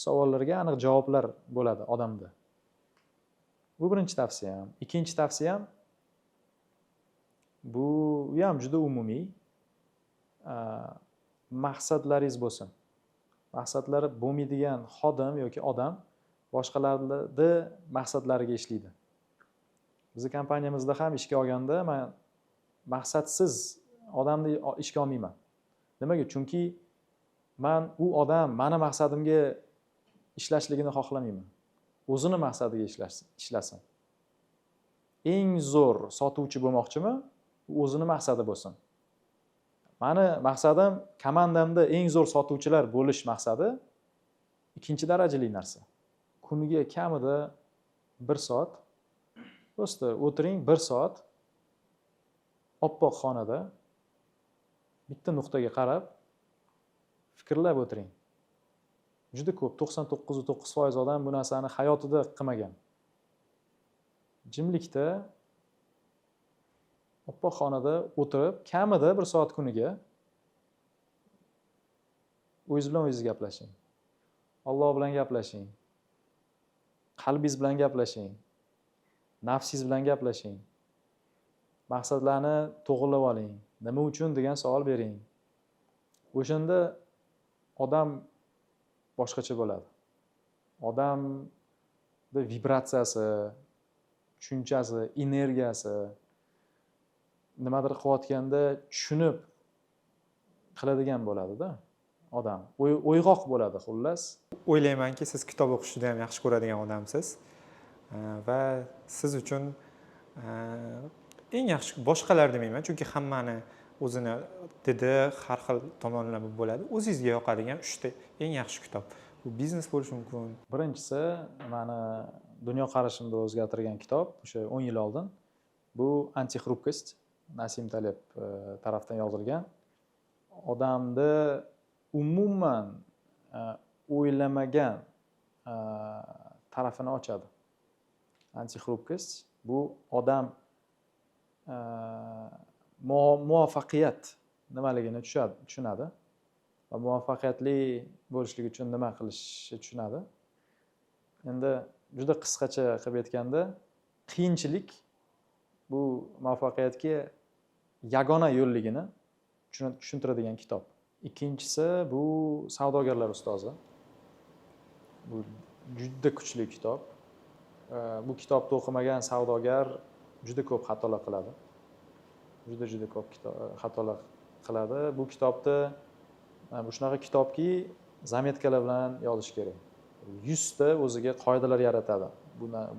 savollarga aniq javoblar bo'ladi odamda. Bu birinchi tavsiyam. Ikkinchi tavsiyam, bu ham juda umumiy. Maqsadlaringiz bo'lsin. Maqsadlari bo'lmaydigan xodim yoki odam boshqalarni maqsadlariga ishlaydi. Bizning kompaniyamizda ham ishga olganda men maqsadsiz odamni ishga olmayman. Nimaga? Chunki men u odam meni maqsadimga ishlashligini xohlamayman. O'zini maqsadiga ishlasin. Eng zo'r sotuvchi bo'lmoqchimi? U o'zini maqsadi bo'lsin. Mani maqsadim komandamda eng zo'r sotuvchilar bo'lish maqsadi ikkinchi darajali narsa. Kuniga kamida 1 soat просто o'tiring, 1 soat oppoq xonada bitta nuqtaga qarab fikrlab o'tiring. Juda ko'p, 99.9% odam bu narsani hayotida qilmagan. Jimlikda oppoq xonada o'tirib, kamida 1 soat kuniga o'zingiz bilan o'zingiz gaplashing. Alloh bilan gaplashing. Qalbingiz bilan gaplashing. Nafsingiz bilan gaplashing. Maqsadlarni to'g'rilab oling. Nima uchun degan savol bering. O'shanda odam boshqacha bo'ladi. Odamda vibratsiyasi, tushunchasi, energiyasi nimadir qilayotganda tushunib qiladigan bo'ladi-da odam. O'yg'oq bo'ladi xullas. O'ylaymanki, siz kitob o'qishni juda ham yaxshi ko'radigan odamsiz va siz uchun eng yaxshi boshqalar demayman, chunki hammani o'zini didi har xil tomonlama bo'ladi. O'zingizga yoqadigan 3 ta eng yaxshi kitob. Bu biznes bo'lishi mumkin. Birinchisi, meni dunyoqarashimni o'zgartirgan kitob, o'sha 10 yil oldin. Bu Antixrupkost, Nasim Taleb tarafdan yozilgan. Odamni umuman o'ylamagan tarafini ochadi. Antixrupkost bu odam muvaffaqiyat nimaligini tushunadi va muvaffaqiyatli bo'lishlik uchun nima qilishni tushunadi. Endi juda qisqacha qilib aytganda, qiyinchilik bu muvaffaqiyatga yagona yo'lligini tushuntiradigan kitob. Ikkinchisi bu savdogarlar ustozi. Bu juda kuchli kitob. Bu kitobni o'qimagan savdogar juda ko'p xatolar qiladi. Juda ko'p xatolar qiladi. Bu kitobda bu shunaqa kitobki, zametkalar bilan yozish kerak. 100 ta o'ziga qoidalar yaratadi.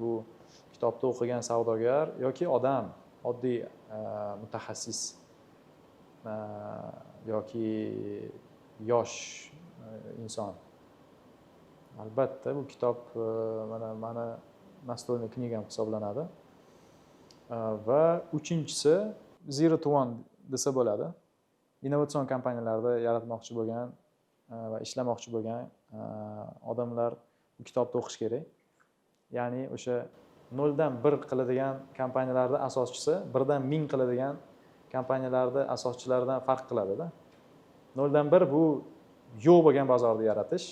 Bu kitobni o'qigan savdogar yoki odam, oddiy mutaxassis yoki yosh inson. Albatta bu kitob mana настольный knigam hisoblanadi. Va uchinchisi Zero to One desa bo'ladi. Innovatsion kompaniyalarda yaratmoqchi bo'lgan va ishlamoqchi bo'lgan odamlar bu kitobni o'qish kerak. Ya'ni o'sha 0 dan 1 qiladigan kompaniyalarda asoschisi 1 dan 1000 qiladigan kompaniyalarda asoschilaridan farq qiladi-da. 0 dan 1 bu yo'q bo'lgan bozorni yaratish,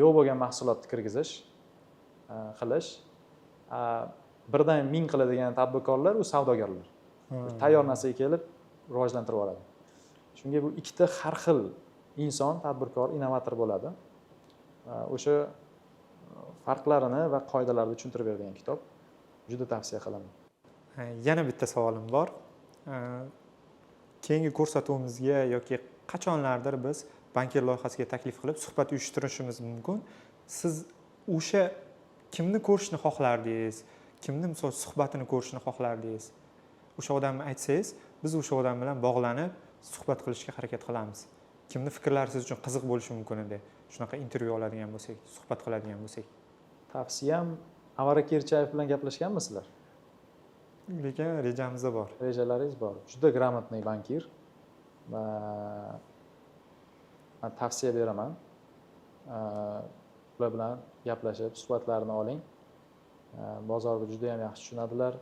yo'q bo'lgan mahsulotni kirgizish, qilish. 1 dan 1000 qiladigan tadbirkorlar u savdogarlar. Tayyor narsaga kelib rivojlantirib oladi. Shunga bu ikkita har xil inson, tadbirkor, innovator bo'ladi. O'sha farqlarini va qoidalarni tushuntirib beradigan kitob. Juda tavsiya qilaman. Yana bitta savolim bor. Keyingi ko'rsatuvimizga yoki qachonlardir biz bankir loyihasiga taklif qilib suhbat uyushtirishimiz mumkin. Siz o'sha kimni ko'rishni xohlardingiz? Kimni misol suhbatini ko'rishni xohlardingiz? O'sha odamni aytsangiz, biz o'sha odam bilan bog'lanib suhbat qilishga harakat qilamiz. Kimni fikrlari siz uchun qiziq bo'lishi mumkin edi? Shunaqa intervyu oladigan bo'lsak, suhbat qiladigan bo'lsak. Tavsiyam Avara Kerchayev bilan gaplashganmisizlar? lekin rejamizda bor. Rejalaringiz bor. Juda gрамотный bankir. Va man tavsiya beraman. Ular bilan gaplashib, suhbatlarini oling. Bozorni juda ham yaxshi tushunadilar.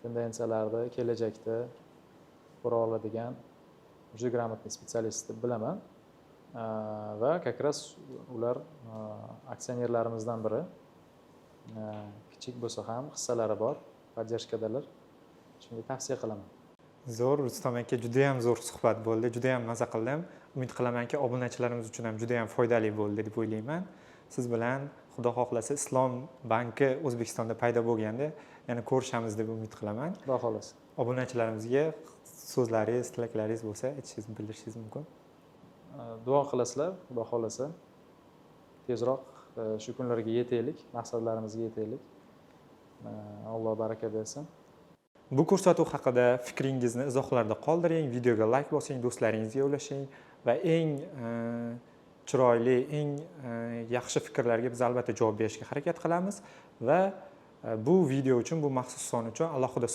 Tendensiyalarni kelajakda ko'ra oladigan juda gрамотный spetsialist deb bilaman. Va как раз ular aksionerlarimizdan biri. Kichik bo'lsa ham hissalari bor, podдержкadalar. Shunga tavsiya qilaman. Zo'r, Rustam aka, juda ham zo'r suhbat bo'ldi, juda ham maza qildim. Umid qilamanki, obunachilarimiz uchun ham juda ham foydali bo'ldi deb o'ylayman. Siz bilan Xudo xohlasa Islom banki O'zbekistonda paydo bo'lganda yana ko'rishamiz deb umid qilaman. Xudo xohlasa. Obunachilarimizga so'zlaringiz, tilaklaringiz bo'lsa, aytishingiz, bildirishingiz mumkin. Duo qilasizlar, Xudo xohlasa. Tezroq shu kunlarga yetaylik, maqsadlarimizga yetaylik. Alloh baraka bersin. Bu ko'rsatuv haqida fikringizni izohlarda qoldiring, videoga like bosing, do'stlaringizga ulashing va eng chiroyli, eng yaxshi fikrlarga biz albatta javob berishga harakat qilamiz va bu video uchun, bu maxsus son uchun alohida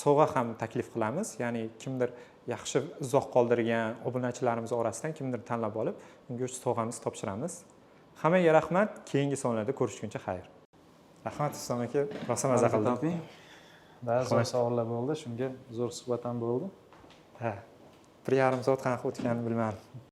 sovg'a ham taklif qilamiz. Ya'ni kimdir yaxshi izoh qoldirgan obunachilarimiz orasidan kimdir tanlab olib, unga sovg'amizni topshiramiz. Hammaga rahmat, keyingi sonlarda ko'rishguncha xayr. Rahmat Rustam aka, rosa maza qildim. Ba'zi savollar bo'ldi, shunga zo'r suhbat ham bo'ldi. Ha. 1,5 soat qanaqa o'tganini bilmadim.